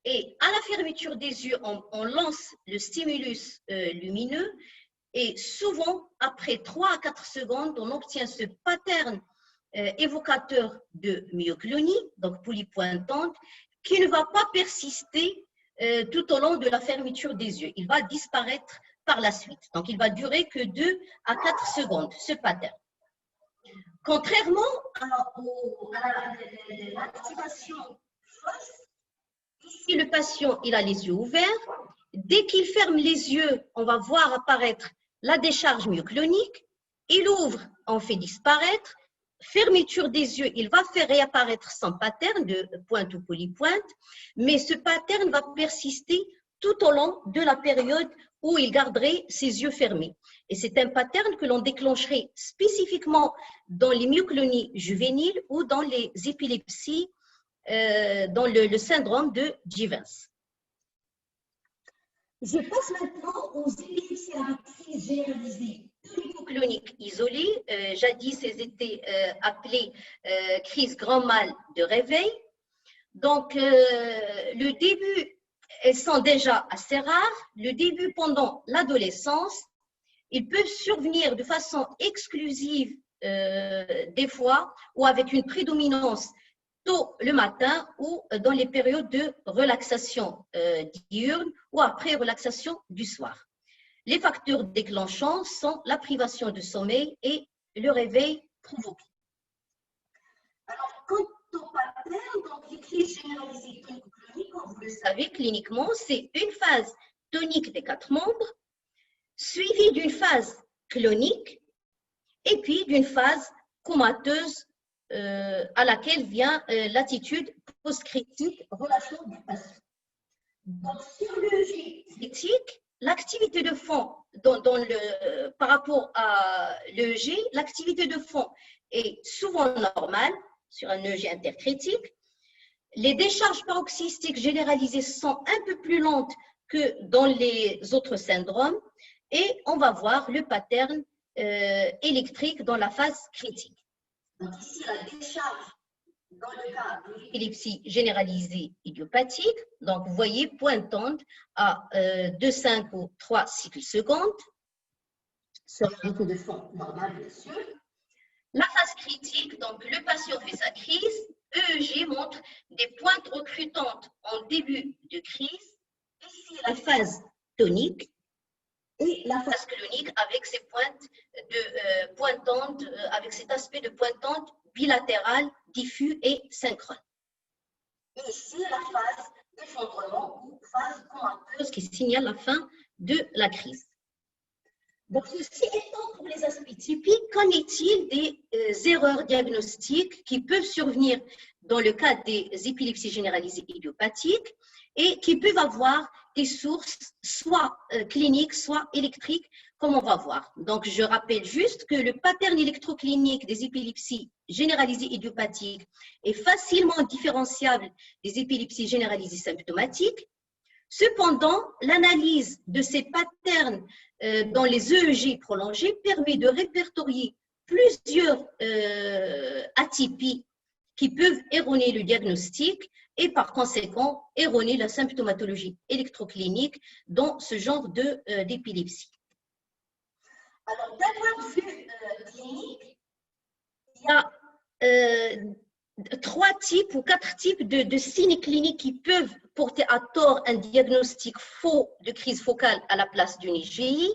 et à la fermeture des yeux, on lance le stimulus lumineux, et souvent, après 3 à 4 secondes, on obtient ce pattern évocateur de myoclonie, donc polypointante, qui ne va pas persister tout au long de la fermeture des yeux. Il va disparaître par la suite. Donc, il va durer que 2 à 4 secondes, ce pattern. Contrairement à l'activation FOS, ici, le patient, il a les yeux ouverts. Dès qu'il ferme les yeux, on va voir apparaître la décharge myoclonique. il ouvre, on fait disparaître. Fermeture des yeux, il va faire réapparaître son pattern de pointe ou polypointe, mais ce pattern va persister tout au long de la période où il garderait ses yeux fermés. Et c'est un pattern que l'on déclencherait spécifiquement dans les myoclonies juvéniles ou dans les épilepsies, dans le syndrome de Givens. Je passe maintenant aux épilepsies à crise généralisée myoclonique isolée. Jadis, elles étaient appelées crises grand mal de réveil. Donc, le début, elles sont déjà assez rares. Le début pendant l'adolescence, ils peuvent survenir de façon exclusive des fois ou avec une prédominance tôt le matin ou dans les périodes de relaxation diurne ou après relaxation du soir. Les facteurs déclenchants sont la privation de sommeil et le réveil provoqué. Alors, quant au pattern, donc les crises généralisées tonico-cloniques, comme vous le savez, cliniquement, c'est une phase tonique des 4 membres, suivie d'une phase clonique et puis d'une phase comateuse à laquelle vient l'attitude post-critique relation du patient. Donc, sur l'EEG critique, l'activité de fond, par rapport à l'EEG, l'activité de fond est souvent normale sur un EEG intercritique. Les décharges paroxystiques généralisées sont un peu plus lentes que dans les autres syndromes et on va voir le pattern électrique dans la phase critique. Donc ici, la décharge dans le cas de l'épilepsie généralisée idiopathique, donc vous voyez pointante à 2,5 ou 3 cycles secondes, sortie de fond normal bien sûr. La phase critique, donc le patient fait sa crise, EEG montre des pointes recrutantes en début de crise, ici la phase tonique et la phase clonique avec ses pointes de pointantes, avec cet aspect de pointante bilatérale, diffus et synchrone. Et ici, la phase d'effondrement ou phase comateuse qui signale la fin de la crise. Donc, ceci étant pour les aspects typiques, qu'en est-il des erreurs diagnostiques qui peuvent survenir dans le cas des épilepsies généralisées idiopathiques et qui peuvent avoir des sources soit cliniques, soit électriques, comme on va voir. Donc, je rappelle juste que le pattern électroclinique des épilepsies généralisées idiopathiques est facilement différenciable des épilepsies généralisées symptomatiques. Cependant, l'analyse de ces patterns dans les EEG prolongés permet de répertorier plusieurs atypies qui peuvent erroner le diagnostic et par conséquent erroner la symptomatologie électroclinique dans ce genre d'épilepsie. Alors, d'un point de vue clinique, il y a 3 types ou 4 types de signes cliniques qui peuvent porter à tort un diagnostic faux de crise focale à la place d'une IGI,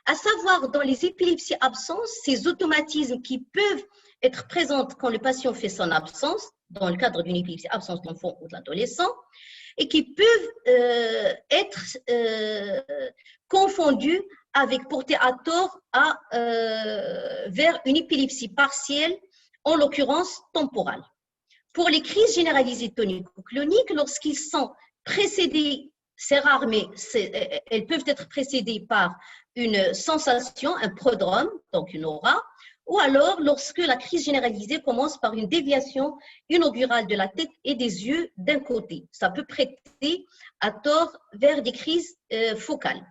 à savoir dans les épilepsies absences, ces automatismes qui peuvent être présents quand le patient fait son absence, dans le cadre d'une épilepsie absence d'enfant ou de l'adolescent, et qui peuvent être confondus avec porter à tort vers une épilepsie partielle, en l'occurrence temporale. Pour les crises généralisées tonico-cloniques, lorsqu'ils sont précédés, c'est rare, mais elles peuvent être précédées par une sensation, un prodrome, donc une aura, ou alors lorsque la crise généralisée commence par une déviation inaugurale de la tête et des yeux d'un côté. Ça peut prêter à tort vers des crises focales.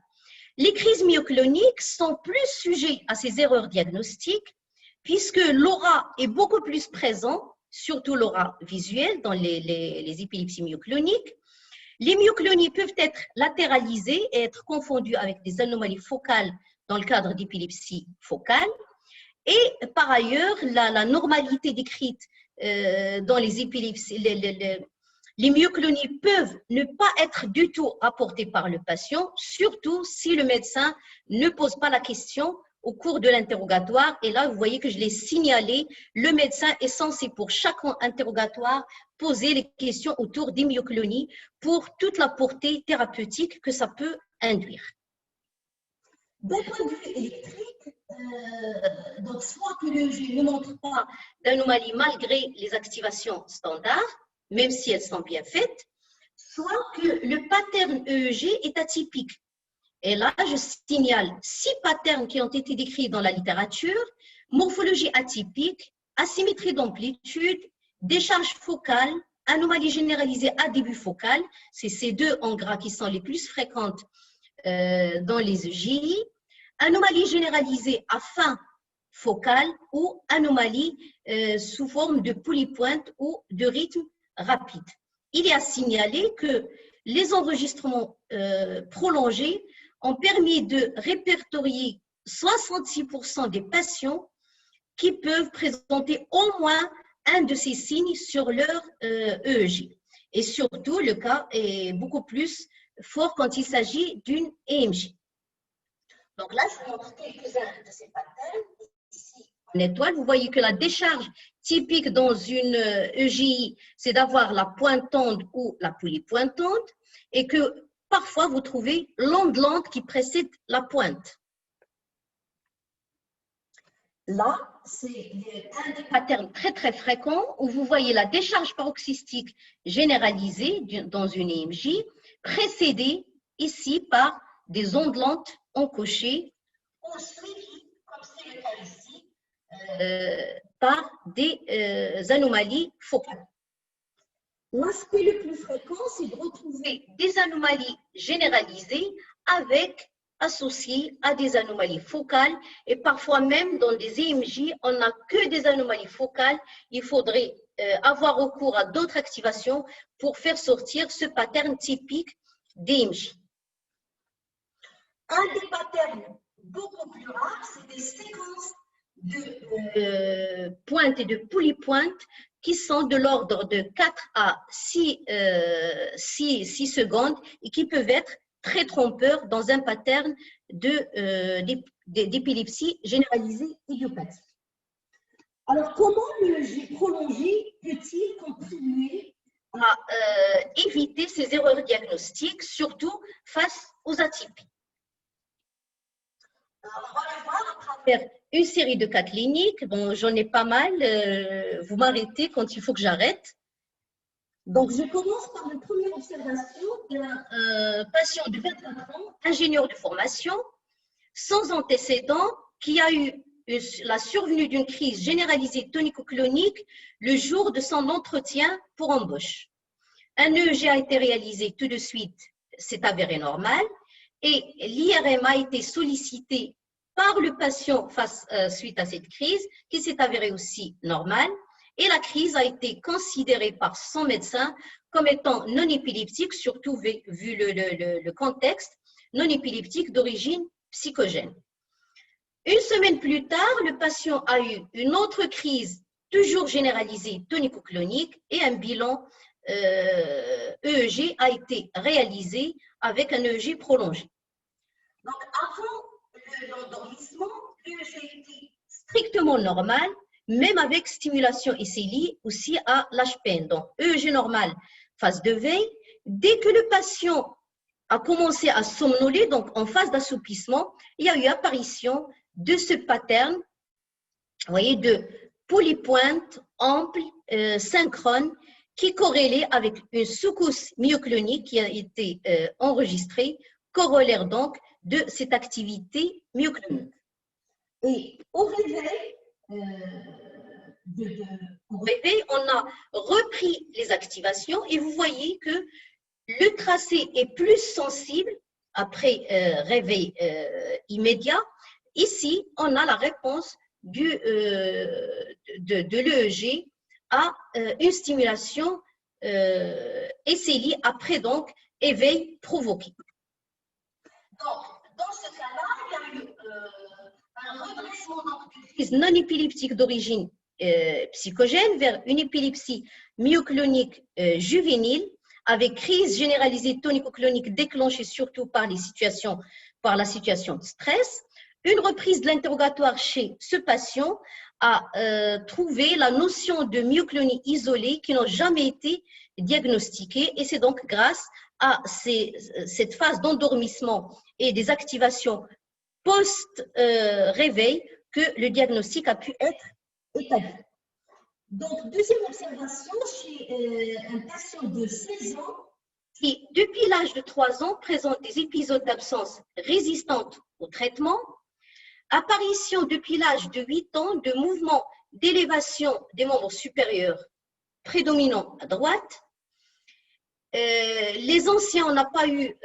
Les crises myocloniques sont plus sujets à ces erreurs diagnostiques puisque l'aura est beaucoup plus présente, surtout l'aura visuelle dans les épilepsies myocloniques. Les myoclonies peuvent être latéralisées et être confondues avec des anomalies focales dans le cadre d'épilepsie focale. Et par ailleurs, la normalité décrite dans les épilepsies, les myoclonies peuvent ne pas être du tout rapportées par le patient, surtout si le médecin ne pose pas la question au cours de l'interrogatoire. Et là, vous voyez que je l'ai signalé, le médecin est censé pour chaque interrogatoire poser les questions autour des myoclonies pour toute la portée thérapeutique que ça peut induire. D'un point de vue électrique, donc soit que l'EEG ne montre pas d'anomalie malgré les activations standards, même si elles sont bien faites, soit que le pattern EEG est atypique. Et là, je signale 6 patterns qui ont été décrits dans la littérature: morphologie atypique, asymétrie d'amplitude, décharge focale, anomalie généralisée à début focal. C'est ces deux en gras qui sont les plus fréquentes dans les EJI. Anomalie généralisée à fin focale ou anomalie sous forme de polypointe ou de rythme rapide. Il est à signaler que les enregistrements prolongés ont permis de répertorier 66% des patients qui peuvent présenter au moins un de ces signes sur leur EEG. Et surtout, le cas est beaucoup plus fort quand il s'agit d'une EMG. Donc là, je vous montre quelques-uns de ces patterns. Ici, en étoile, vous voyez que la décharge typique dans une EJI, c'est d'avoir la pointante ou la polypointante, et que parfois, vous trouvez l'onde qui précède la pointe. Là, c'est un des patterns très, très fréquents où vous voyez la décharge paroxystique généralisée dans une EMJ, précédée ici par des ondes lentes encochées, ou suivies, comme c'est le cas ici, par des anomalies focales. L'aspect le plus fréquent, c'est de retrouver des anomalies généralisées associées à des anomalies focales, et parfois même dans des EMJ, on n'a que des anomalies focales. Il faudrait avoir recours à d'autres activations pour faire sortir ce pattern typique d'EMJ. Un des patterns beaucoup plus rares, c'est des séquences de pointes et de polypointes qui sont de l'ordre de 4 à 6 secondes et qui peuvent être très trompeurs dans un pattern d'épilepsie généralisée idiopathique. Alors, comment l'EEG prolongé peut-il contribuer à éviter ces erreurs diagnostiques, surtout face aux atypies? Alors, on va le voir à travers une série de cas cliniques. Bon, j'en ai pas mal. Vous m'arrêtez quand il faut que j'arrête. Donc, je commence par une première observation d'un patient de 24 ans, ingénieur de formation, sans antécédent, qui a eu la survenue d'une crise généralisée tonico-clonique le jour de son entretien pour embauche. Un EEG a été réalisé tout de suite, c'est avéré normal, et l'IRM a été sollicité par le patient suite à cette crise, qui s'est avérée aussi normale, et la crise a été considérée par son médecin comme étant non épileptique, surtout vu le contexte, non épileptique d'origine psychogène. Une semaine plus tard, le patient a eu une autre crise, toujours généralisée tonico-clonique, et un bilan EEG a été réalisé avec un EEG prolongé. Donc, avant l'endormissement, l'EEG était strictement normal, même avec stimulation SLI aussi à l'HPN. Donc, EEG normal, phase de veille. Dès que le patient a commencé à somnoler, donc en phase d'assouplissement, il y a eu apparition de ce pattern, vous voyez, de polypointe ample, synchrone, qui corrélait avec une secousse myoclonique qui a été enregistrée, corollaire donc de cette activité myoclonique. Et au réveil, on a repris les activations et vous voyez que le tracé est plus sensible après réveil immédiat. Ici, on a la réponse de l'EEG à une stimulation SLI après donc éveil provoqué. Donc, dans ce cas-là, il y a eu un redressement d'une crise non épileptique d'origine psychogène vers une épilepsie myoclonique juvénile avec crise généralisée tonico-clonique déclenchée surtout par la situation de stress. Une reprise de l'interrogatoire chez ce patient a trouvé la notion de myoclonie isolée qui n'ont jamais été diagnostiquées, et c'est donc grâce à cette phase d'endormissement et des activations post-réveil que le diagnostic a pu être établi. Donc, deuxième observation chez un patient de 16 ans qui, depuis l'âge de 3 ans, présente des épisodes d'absence résistantes au traitement, apparition depuis l'âge de 8 ans de mouvements d'élévation des membres supérieurs prédominants à droite. Les anciens, on n'a pas eu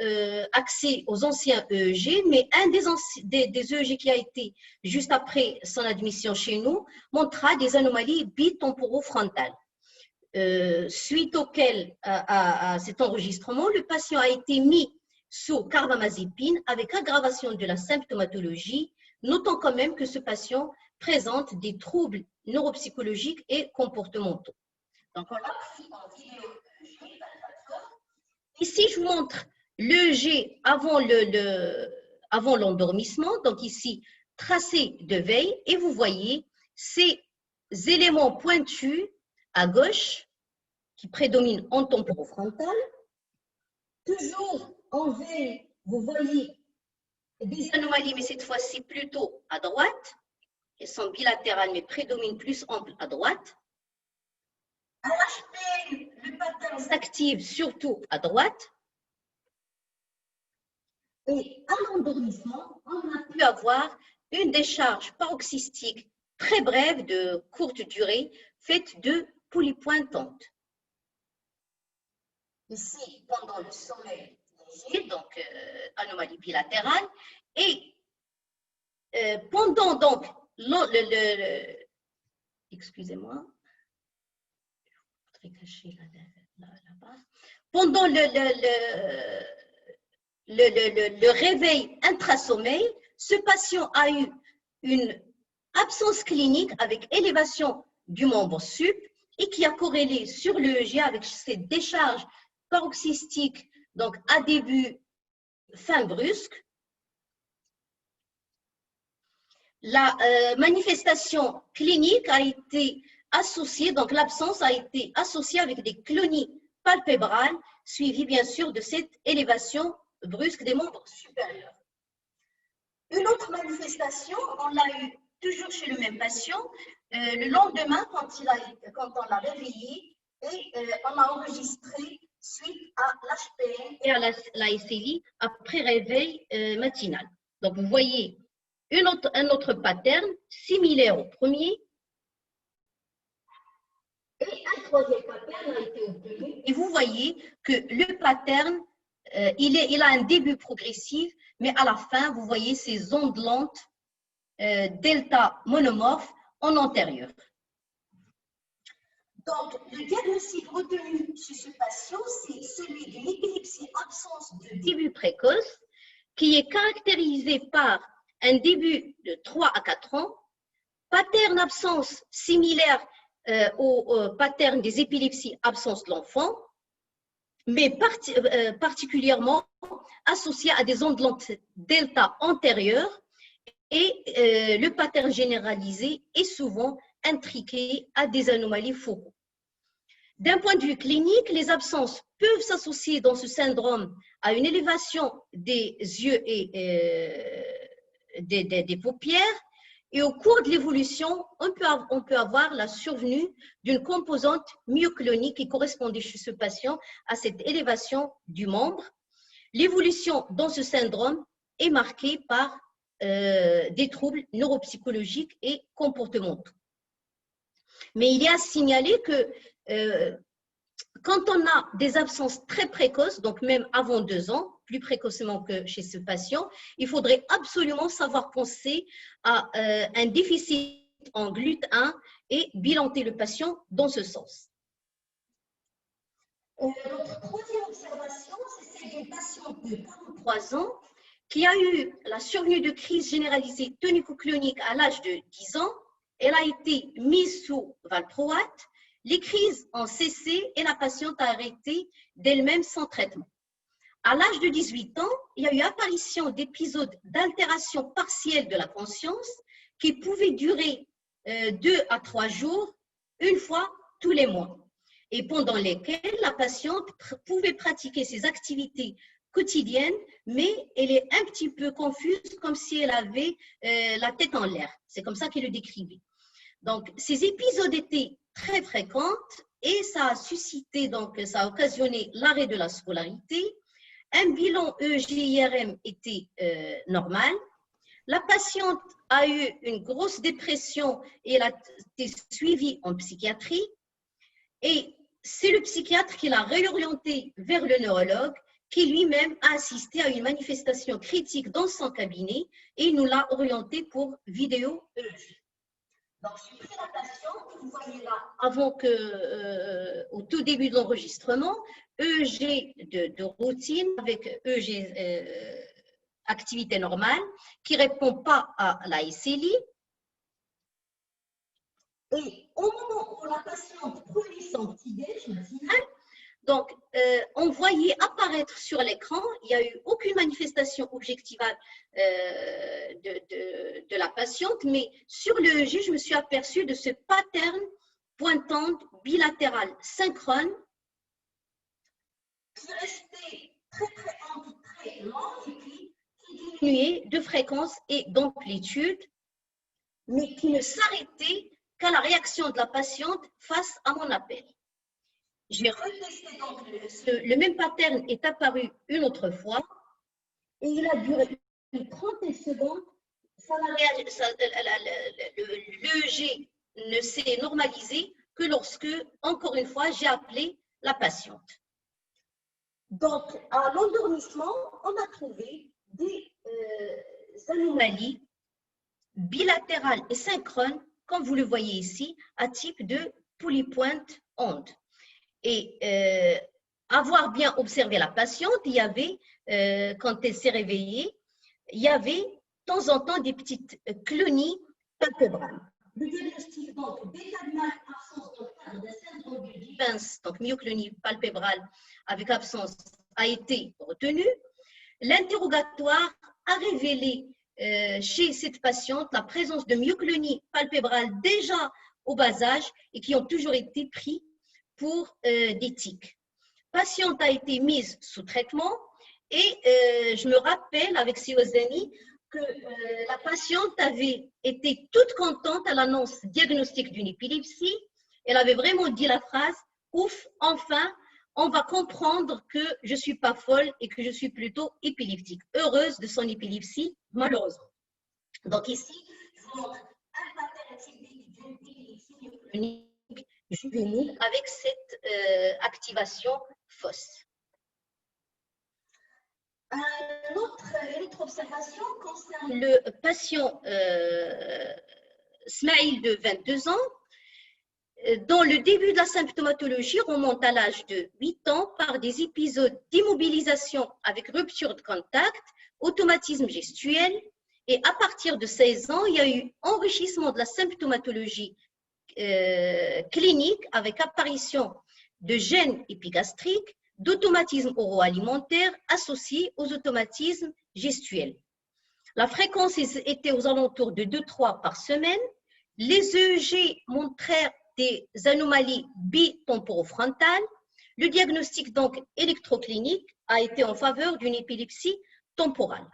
accès aux anciens EEG, mais un des EEG qui a été juste après son admission chez nous montra des anomalies bitemporofrontales. Suite auquel, à cet enregistrement, le patient a été mis sous carbamazépine avec aggravation de la symptomatologie, notant quand même que ce patient présente des troubles neuropsychologiques et comportementaux. Donc, on l'a pris en vidéo. Ici, je vous montre l'EEG avant l'endormissement. Donc ici, tracé de veille. Et vous voyez ces éléments pointus à gauche qui prédominent en temporofrontal. Toujours en veille, vous voyez des anomalies, mais cette fois-ci plutôt à droite. Elles sont bilatérales, mais prédominent plus amples à droite. À l'HPL, le pattern s'active surtout à droite. Et à l'endormissement, on a pu avoir une décharge paroxystique très brève de courte durée, faite de polypointantes. Ici, pendant le sommeil léger, donc anomalie bilatérale, et pendant donc excusez-moi, caché là-bas. Pendant le réveil intrasommeil, ce patient a eu une absence clinique avec élévation du membre sup et qui a corrélé sur l'EEG avec cette décharge paroxystique, donc à début fin brusque. La manifestation clinique a été associée, donc l'absence a été associée avec des clonies palpébrales, suivies bien sûr de cette élévation brusque des membres supérieurs. Une autre manifestation, on l'a eu toujours chez le même patient, le lendemain quand on l'a réveillé et on a enregistré suite à l'HPL et à la SLI après réveil matinal. Donc vous voyez un autre pattern similaire au premier. Et un troisième pattern a été obtenu. Et vous voyez que le pattern, il a un début progressif, mais à la fin, vous voyez ces ondes lentes delta monomorphes en antérieur. Donc, le diagnostic retenu chez ce patient, c'est celui d'une épilepsie absence de début précoce, qui est caractérisé par un début de 3 à 4 ans, pattern absence similaire au pattern des épilepsies absence de l'enfant, mais particulièrement associé à des ondes lentes delta antérieures, et le pattern généralisé est souvent intriqué à des anomalies focaux. D'un point de vue clinique, les absences peuvent s'associer dans ce syndrome à une élévation des yeux et des paupières, et au cours de l'évolution, on peut avoir la survenue d'une composante myoclonique qui correspondait chez ce patient à cette élévation du membre. L'évolution dans ce syndrome est marquée par des troubles neuropsychologiques et comportementaux. Mais il est à signaler que quand on a des absences très précoces, donc même avant 2 ans, plus précocement que chez ce patient, il faudrait absolument savoir penser à un déficit en GLUT1 et bilanter le patient dans ce sens. Notre troisième observation, c'est celle d'une patiente de 43 ans qui a eu la survenue de crise généralisée tonico-clonique à l'âge de 10 ans. Elle a été mise sous valproate. Les crises ont cessé et la patiente a arrêté d'elle-même sans traitement. À l'âge de 18 ans, il y a eu apparition d'épisodes d'altération partielle de la conscience qui pouvaient durer 2 à 3 jours, une fois tous les mois, et pendant lesquels la patiente pouvait pratiquer ses activités quotidiennes, mais elle est un petit peu confuse, comme si elle avait la tête en l'air. C'est comme ça qu'il le décrivait. Donc, ces épisodes étaient très fréquents et ça a suscité, donc ça a occasionné l'arrêt de la scolarité. Un bilan EEG-IRM était normal. La patiente a eu une grosse dépression et elle a été suivie en psychiatrie. Et c'est le psychiatre qui l'a réorientée vers le neurologue qui lui-même a assisté à une manifestation critique dans son cabinet et il nous l'a orienté pour vidéo EEG. Donc, j'ai pris la patiente, vous voyez là, avant que, au tout début de l'enregistrement, EEG de routine avec EEG activité normale, qui ne répond pas à la SLI. Et au moment où la patiente prenait son petit-déj matinal, donc, on voyait apparaître sur l'écran, il n'y a eu aucune manifestation objectivable de la patiente, mais sur l'EEG, je me suis aperçue de ce pattern pointant bilatéral synchrone qui restait très ample, très lent, et puis qui diminuait de fréquence et d'amplitude, mais qui ne s'arrêtait qu'à la réaction de la patiente face à mon appel. J'ai retesté, donc le même pattern est apparu une autre fois et il a duré une trentaine de secondes. L'EEG ne s'est normalisé que lorsque, encore une fois, j'ai appelé la patiente. Donc, à l'endormissement, on a trouvé des anomalies bilatérales et synchrones, comme vous le voyez ici, à type de polypointe onde. Et avoir bien observé la patiente, il y avait, quand elle s'est réveillée, il y avait de temps en temps des petites clonies palpebrales. Le diagnostic donc d'état de mal, absence dans le cadre d'un syndrome de Givens, donc myoclonie palpébrale avec absence, a été retenu. L'interrogatoire a révélé chez cette patiente la présence de myoclonie palpébrale déjà au bas âge et qui ont toujours été pris pour des tics. Patiente a été mise sous traitement et je me rappelle avec Siozani que la patiente avait été toute contente à l'annonce diagnostique d'une épilepsie. Elle avait vraiment dit la phrase « Ouf, enfin, on va comprendre que je ne suis pas folle et que je suis plutôt épileptique. » Heureuse de son épilepsie, malheureusement. Donc ici, je vous montre un pattern typique d'une épilepsie myoclonique juvénile avec cette activation fausse. Une autre observation concerne le patient Smaïl de 22 ans, dont le début de la symptomatologie remonte à l'âge de 8 ans par des épisodes d'immobilisation avec rupture de contact, automatisme gestuel, et à partir de 16 ans, il y a eu enrichissement de la symptomatologie clinique avec apparition de gènes épigastriques, d'automatismes oro-alimentaires associés aux automatismes gestuels. La fréquence était aux alentours de 2-3 par semaine. Les EEG montrèrent des anomalies bitemporofrontales. Le diagnostic donc électroclinique a été en faveur d'une épilepsie temporale.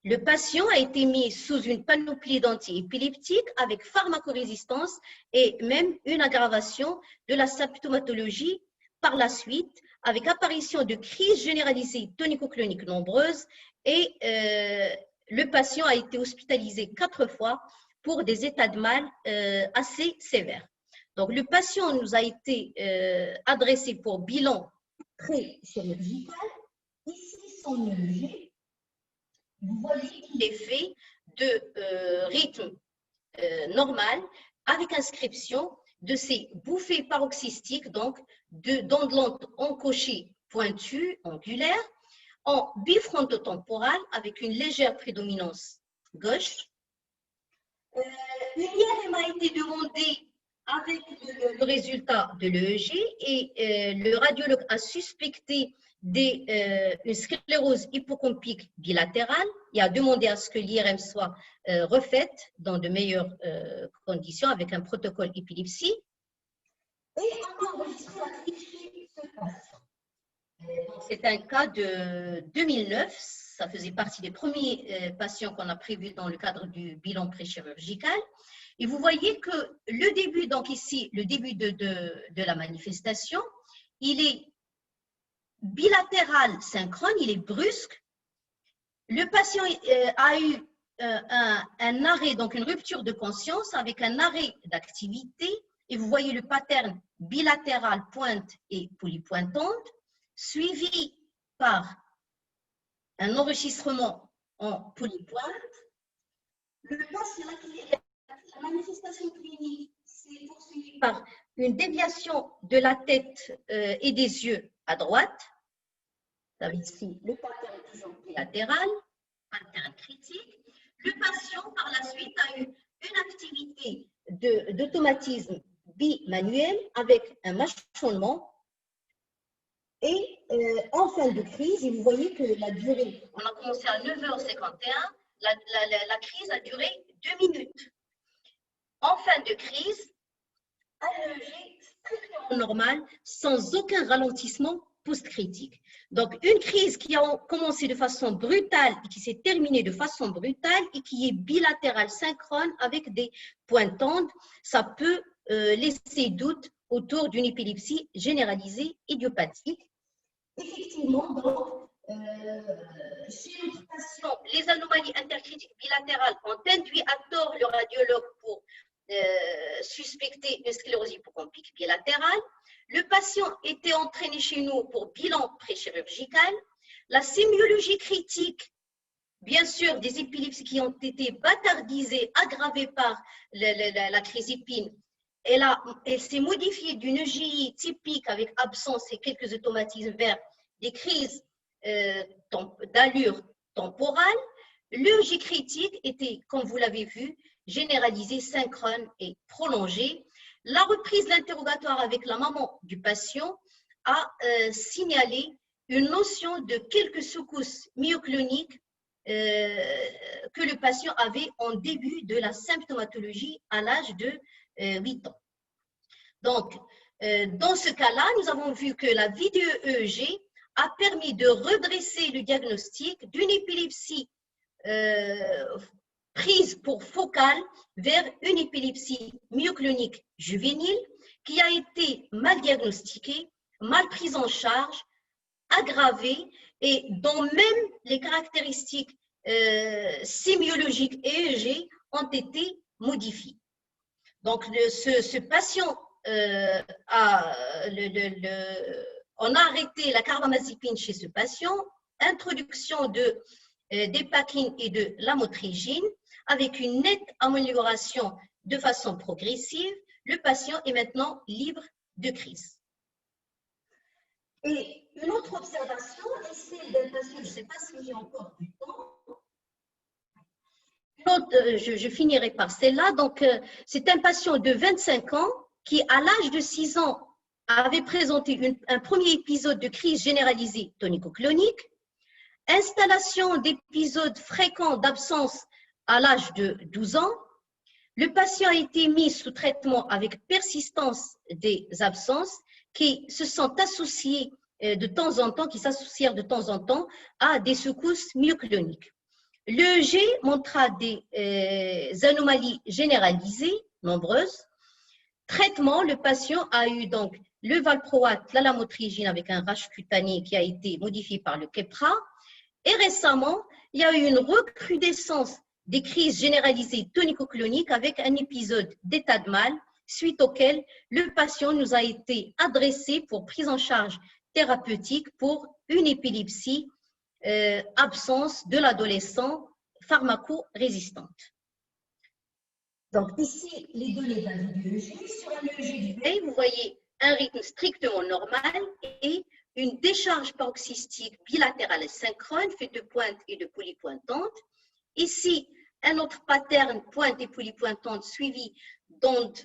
Le patient a été mis sous une panoplie d'antiépileptiques avec pharmacorésistance et même une aggravation de la symptomatologie par la suite, avec apparition de crises généralisées tonico-cloniques nombreuses et le patient a été hospitalisé 4 fois pour des états de mal assez sévères. Donc, le patient nous a été adressé pour bilan pré-chirurgical. Ici, son EEG. Vous voyez qu'il est fait de rythme normal avec inscription de ces bouffées paroxystiques, donc d'ondes lentes encochées pointues, angulaires, en bifrontotemporale avec une légère prédominance gauche. Une IRM a été demandée avec le résultat de l'EEG et le radiologue a suspecté une sclérose hypocampique bilatérale. Il a demandé à ce que l'IRM soit refaite dans de meilleures conditions avec un protocole épilepsie. Et on a enregistré la tricherie de ce patient. C'est un cas de 2009. ça faisait partie des premiers patients qu'on a prévus dans le cadre du bilan préchirurgical. Et vous voyez que le début, donc ici, le début de la manifestation, il est bilatéral synchrone, il est brusque. Le patient a eu un arrêt, donc une rupture de conscience avec un arrêt d'activité. Et vous voyez le pattern bilatéral pointe et polypointante, suivi par un enregistrement en polypointe. Le patient, la manifestation clinique s'est poursuivie par une déviation de la tête et des yeux à droite. Vous avez ici le pattern toujours bilatéral, pattern critique. Le patient, par la suite, a eu une activité d'automatisme bimanuel avec un mâchonnement. Et en fin de crise, et vous voyez que la durée, on a commencé à 9h51, la crise a duré 2 minutes. En fin de crise, AEG strictement normal, sans aucun ralentissement post-critique. Donc, une crise qui a commencé de façon brutale et qui s'est terminée de façon brutale et qui est bilatérale synchrone avec des pointantes, ça peut laisser doute autour d'une épilepsie généralisée idiopathique. Effectivement, donc, chez notre patient, les anomalies intercritiques bilatérales ont induit à tort le radiologue pour suspecter une sclérose hippocampique bilatérale. Le patient était entraîné chez nous pour bilan préchirurgical. La sémiologie critique, bien sûr, des épilepsies qui ont été bâtardisées, aggravées par la crisipine, elle s'est modifiée d'une EGI typique avec absence et quelques automatismes vers des crises d'allure temporale. L'EEG critique était, comme vous l'avez vu, généralisée, synchrone et prolongée. La reprise de l'interrogatoire avec la maman du patient a signalé une notion de quelques secousses myocloniques que le patient avait en début de la symptomatologie à l'âge de 8 ans. Donc, dans ce cas-là, nous avons vu que la vidéo EEG a permis de redresser le diagnostic d'une épilepsie prise pour focale vers une épilepsie myoclonique juvénile qui a été mal diagnostiquée, mal prise en charge, aggravée et dont même les caractéristiques sémiologiques et EEG ont été modifiées. Donc, ce patient, on a arrêté la carbamazepine chez ce patient, introduction d'épakine et de lamotrigine, avec une nette amélioration de façon progressive. Le patient est maintenant libre de crise. Et une autre observation est celle d'un patient, je ne sais pas si j'ai encore du temps. Je finirai par celle-là. Donc, c'est un patient de 25 ans qui, à l'âge de 6 ans, avait présenté un premier épisode de crise généralisée tonico-clonique, installation d'épisodes fréquents d'absence à l'âge de 12 ans. Le patient a été mis sous traitement avec persistance des absences qui se sont associées de temps en temps, qui s'associèrent de temps en temps à des secousses myocloniques. L'EEG montra des anomalies généralisées, nombreuses. Traitement, le patient a eu donc le valproate, la lamotrigine avec un rash cutané qui a été modifié par le Keppra. Et récemment, il y a eu une recrudescence des crises généralisées tonico-cloniques avec un épisode d'état de mal, suite auquel le patient nous a été adressé pour prise en charge thérapeutique pour une épilepsie absence de l'adolescent pharmaco-résistante. Donc ici, les données d'un EEG. Sur un EEG du veille, vous voyez un rythme strictement normal et une décharge paroxystique bilatérale et synchrone faite de pointes et de polypointantes. Ici, un autre pattern pointe et polypointante suivi d'ondes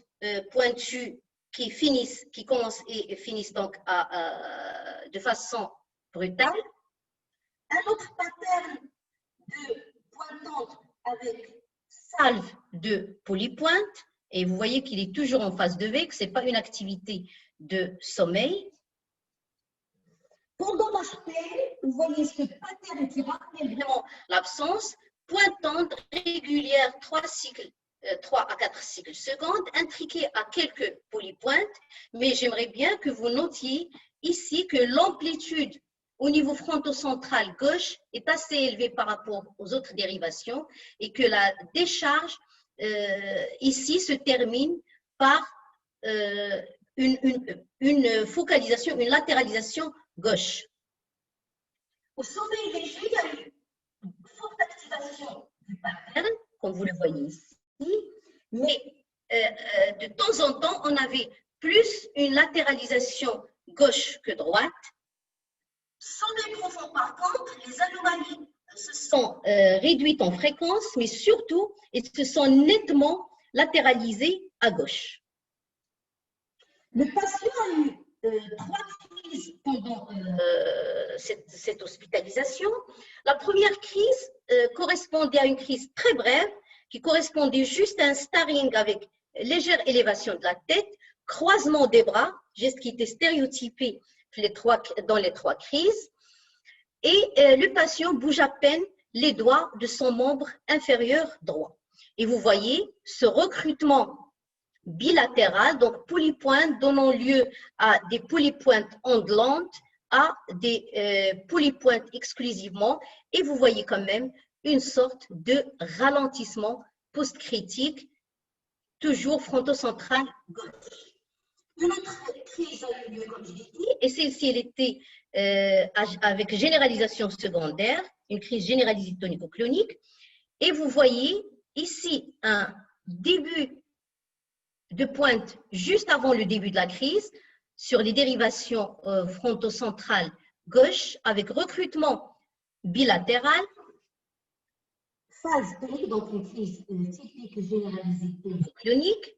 pointues qui commencent et finissent donc de façon brutale. Un autre pattern de pointante avec salve de polypointe, et vous voyez qu'il est toujours en phase de veille, que ce n'est pas une activité de sommeil. Pendant l'artère, vous voyez ce pattern qui rappelle vraiment l'absence, pointante, régulière, 3 à 4 cycles secondes, intriquée à quelques polypointes, mais j'aimerais bien que vous notiez ici que l'amplitude au niveau fronto-central gauche est assez élevée par rapport aux autres dérivations et que la décharge ici se termine par une focalisation, une latéralisation gauche. Au sommet léger, il y a eu une forte activation du pattern, comme vous le voyez ici, mais de temps en temps, on avait plus une latéralisation gauche que droite. Sommet profond, par contre, les anomalies se sont réduites en fréquence, mais surtout, elles se sont nettement latéralisées à gauche. Le patient a eu 3 crises pendant cette hospitalisation. La première crise correspondait à une crise très brève, qui correspondait juste à un starring avec légère élévation de la tête, croisement des bras, geste qui était stéréotypé dans les 3 crises, et le patient bouge à peine les doigts de son membre inférieur droit. Et vous voyez ce recrutement bilatéral, donc polypointe, donnant lieu à des polypointes ondulantes, à des polypointes exclusivement, et vous voyez quand même une sorte de ralentissement post-critique, toujours fronto-central gauche. Une autre crise a eu lieu, comme je l'ai dit, et celle-ci, elle était avec généralisation secondaire, une crise généralisée tonico-clonique. Et vous voyez ici un début de pointe juste avant le début de la crise sur les dérivations fronto-centrales gauche avec recrutement bilatéral, phase tonique, donc une crise typique généralisée tonico-clonique,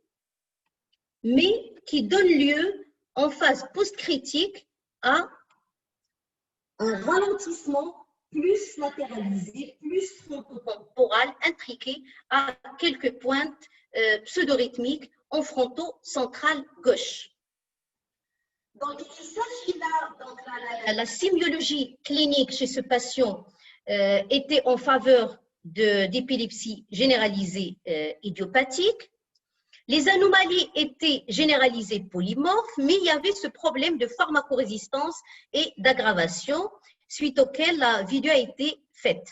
mais qui donne lieu en phase post-critique à un ralentissement plus latéralisé, plus frontotemporal, intriqué à quelques pointes pseudo-rythmique en fronto-central gauche. Donc, il s'agit là, donc, la sémiologie clinique chez ce patient était en faveur d'épilepsie généralisée idiopathique. Les anomalies étaient généralisées polymorphes, mais il y avait ce problème de pharmacorésistance et d'aggravation, suite auquel la vidéo a été faite.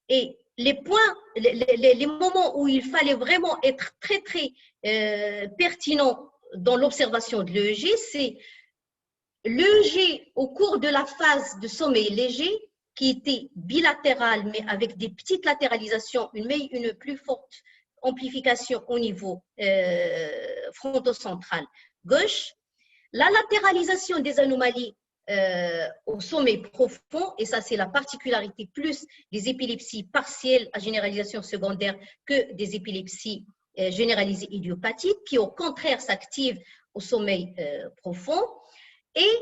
Et les moments où il fallait vraiment être très, très pertinent dans l'observation de l'EEG, c'est l'EEG au cours de la phase de sommeil léger, qui était bilatérale, mais avec des petites latéralisations, une plus forte amplification au niveau fronto-central gauche, la latéralisation des anomalies au sommet profond, et ça c'est la particularité plus des épilepsies partielles à généralisation secondaire que des épilepsies généralisées idiopathiques, qui au contraire s'activent au sommeil profond, et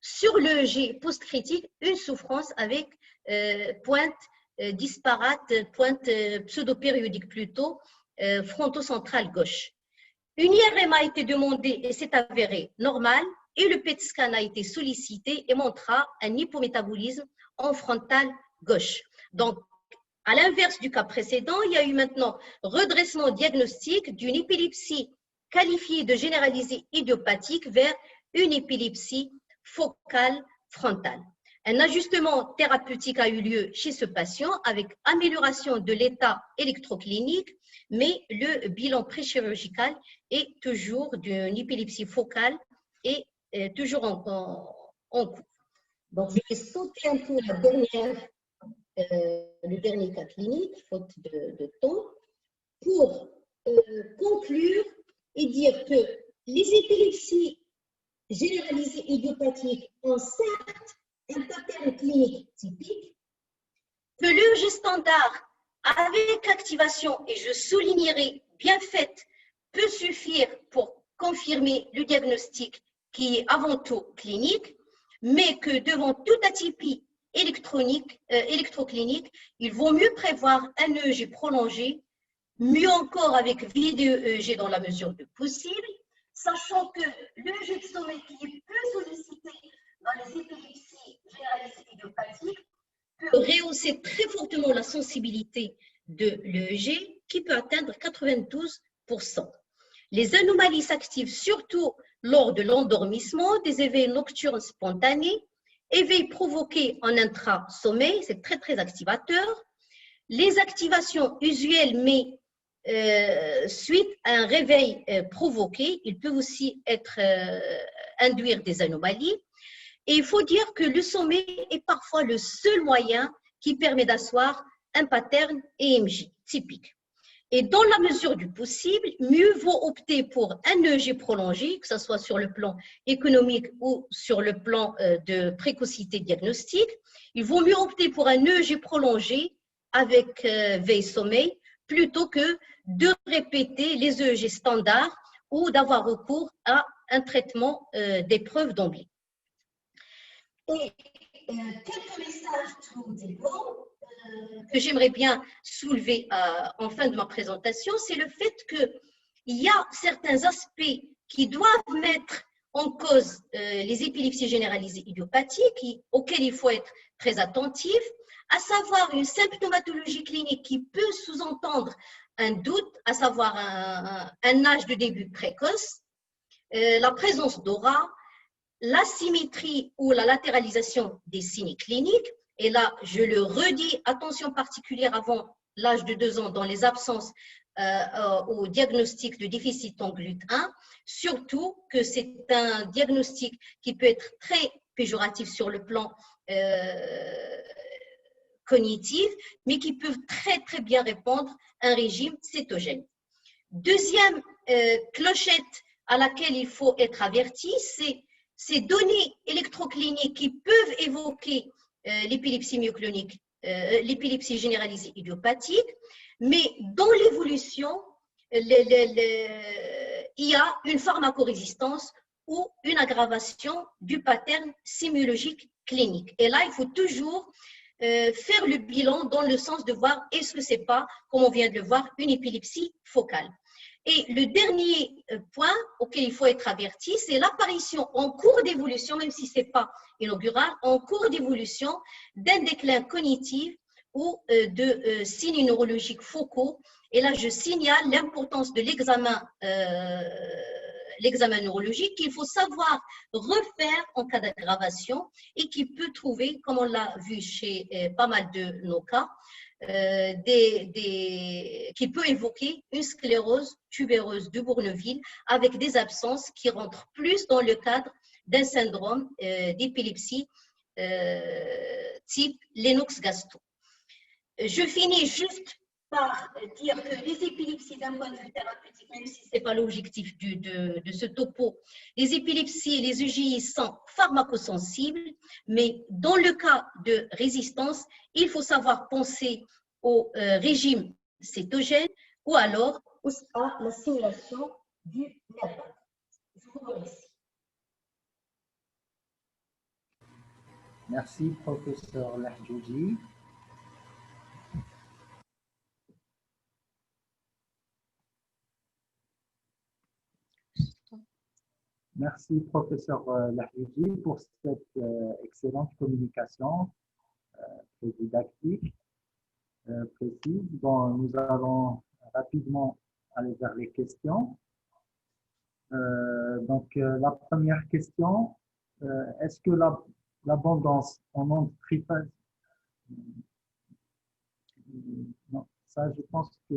sur l'EEG post-critique, une souffrance avec pointe disparate, pointe pseudo-périodique plutôt, fronto-centrale gauche. Une IRM a été demandée et s'est avérée normale, et le PET scan a été sollicité et montra un hypométabolisme en frontale gauche. Donc, à l'inverse du cas précédent, il y a eu maintenant redressement diagnostique d'une épilepsie qualifiée de généralisée idiopathique vers une épilepsie focale frontale. Un ajustement thérapeutique a eu lieu chez ce patient avec amélioration de l'état électroclinique, mais le bilan préchirurgical est toujours d'une épilepsie focale et toujours en cours. Donc, je vais sauter un peu le dernier cas clinique, faute de temps, pour conclure et dire que les épilepsies généralisées idiopathiques ont certes un pattern clinique typique, que l'EEG standard avec activation, et je soulignerai bien faite, peut suffire pour confirmer le diagnostic qui est avant tout clinique, mais que devant toute atypie électroclinique, il vaut mieux prévoir un EEG prolongé, mieux encore avec vidéo EEG dans la mesure du possible, sachant que l'EEG de sommeil qui est peu sollicité dans les épilepsies généralisées idiopathiques peut rehausser très fortement la sensibilité de l'EEG qui peut atteindre 92%. Les anomalies s'activent surtout lors de l'endormissement, des éveils nocturnes spontanés, éveils provoqués en intra-sommeil, c'est très très activateur. Les activations usuelles, mais suite à un réveil provoqué, ils peuvent aussi induire des anomalies. Et il faut dire que le sommeil est parfois le seul moyen qui permet d'asseoir un pattern EMJ typique. Et dans la mesure du possible, mieux vaut opter pour un EEG prolongé, que ce soit sur le plan économique ou sur le plan de précocité diagnostique. Il vaut mieux opter pour un EEG prolongé avec veille-sommeil plutôt que de répéter les EEG standards ou d'avoir recours à un traitement d'épreuve d'emblée. Et quelques messages tout d'abord que j'aimerais bien soulever en fin de ma présentation, c'est le fait qu'il y a certains aspects qui doivent mettre en cause les épilepsies généralisées idiopathiques auxquels il faut être très attentif, à savoir une symptomatologie clinique qui peut sous-entendre un doute, à savoir un âge de début précoce, la présence d'aura, l'asymétrie ou la latéralisation des signes cliniques. Et là, je le redis, attention particulière avant l'âge de 2 ans dans les absences au diagnostic de déficit en GLUT1, surtout que c'est un diagnostic qui peut être très péjoratif sur le plan cognitif, mais qui peut très très bien répondre à un régime cétogène. Deuxième clochette à laquelle il faut être averti, c'est ces données électrocliniques qui peuvent évoquer l'épilepsie myoclonique, l'épilepsie généralisée idiopathique, mais dans l'évolution, il y a une pharmacorésistance ou une aggravation du pattern sémiologique clinique. Et là, il faut toujours faire le bilan dans le sens de voir est-ce que c'est pas, comme on vient de le voir, une épilepsie focale. Et le dernier point auquel il faut être averti, c'est l'apparition en cours d'évolution, même si ce n'est pas inaugural, en cours d'évolution d'un déclin cognitif ou de signes neurologiques focaux. Et là, je signale l'importance de l'examen neurologique qu'il faut savoir refaire en cas d'aggravation et qui peut trouver, comme on l'a vu chez pas mal de nos cas, qui peut évoquer une sclérose tubéreuse de Bourneville avec des absences qui rentrent plus dans le cadre d'un syndrome d'épilepsie type Lennox-Gastaut. Je finis juste par dire que les épilepsies d'un point de vue thérapeutique, même si ce n'est pas l'objectif de ce topo, les épilepsies et les EGI sont pharmacosensibles, mais dans le cas de résistance, il faut savoir penser au régime cétogène ou alors à la stimulation du nerf vague. Je vous remercie. Merci, professeur Lahjoudi. Merci, professeur Lahjoudi, pour cette excellente communication très didactique, précise. Bon, nous allons rapidement aller vers les questions. La première question, est-ce que l'abondance en ondes triphasiques, non, ça je pense que…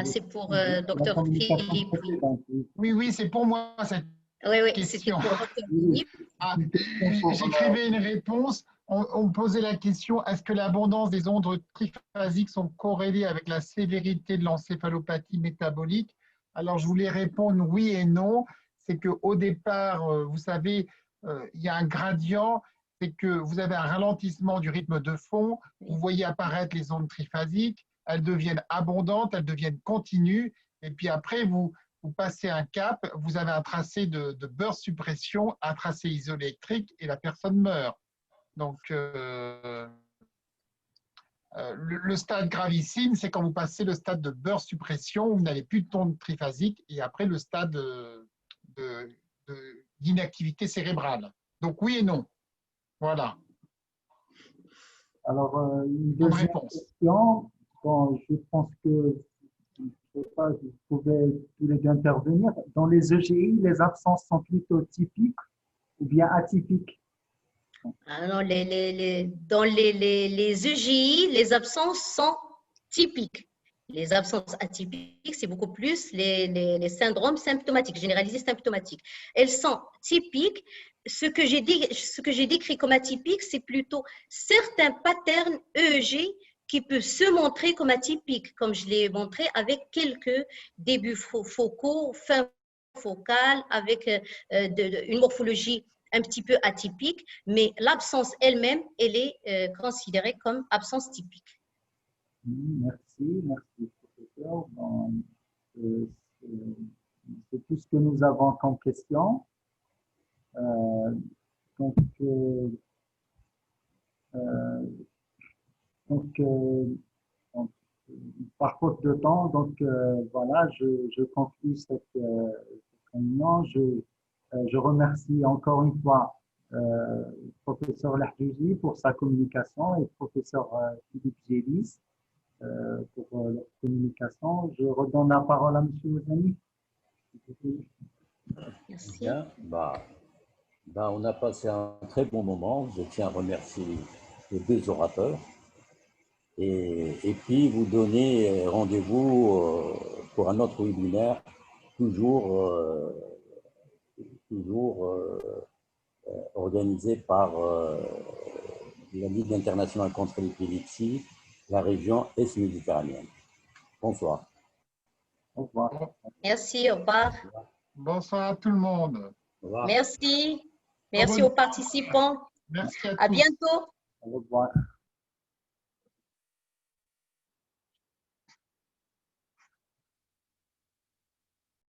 c'est pour Dr Philippe. Oui, c'est pour moi cette question. Pour Dr Philippe. J'écrivais une réponse. On posait la question, est-ce que l'abondance des ondes triphasiques sont corrélées avec la sévérité de l'encéphalopathie métabolique? Alors, je voulais répondre oui et non. C'est qu'au départ, vous savez, il y a un gradient, c'est que vous avez un ralentissement du rythme de fond, vous voyez apparaître les ondes triphasiques, elles deviennent abondantes, elles deviennent continues, et puis après, vous passez un cap, vous avez un tracé de burst suppression, un tracé isoélectrique, et la personne meurt. Donc, le stade gravissime, c'est quand vous passez le stade de burst suppression, vous n'avez plus de ondes triphasiques, et après le stade d'inactivité cérébrale. Donc oui et non. Voilà. Alors, une Comme deuxième réponse. question. Bon, je pense que je sais pas, vous pouvez tous les deux intervenir. Dans les EGI, les absences sont plutôt typiques ou bien atypiques? Ah non, dans les EGI, les absences sont typiques. Les absences atypiques, c'est beaucoup plus les syndromes symptomatiques, généralisés symptomatiques. Elles sont typiques. Ce que j'ai décrit comme atypique, c'est plutôt certains patterns EEG qui peuvent se montrer comme atypiques, comme je l'ai montré avec quelques débuts focaux, fin focale, avec une morphologie un petit peu atypique, mais l'absence elle-même, elle est considérée comme absence typique. Merci, merci, professeur. Bon, euh, c'est tout ce que nous avons comme question. Euh, donc, euh, euh, donc, donc, par faute de temps, donc voilà, je conclue cette réunion. Je remercie encore une fois professeur Lahdouzi pour sa communication et professeur Philippe Gélis pour leur communication. Je redonne la parole à M. Ouzani. Merci. Bien, on a passé un très bon moment. Je tiens à remercier les deux orateurs. Et puis, vous donnez rendez-vous pour un autre webinaire, toujours organisé par la Ligue internationale contre l'épilepsie, la région Est-Méditerranéenne. Bonsoir. Au revoir. Merci, au revoir. Bonsoir à tout le monde. Au revoir. Merci. Merci aux participants. Merci à tous. À bientôt. Au revoir.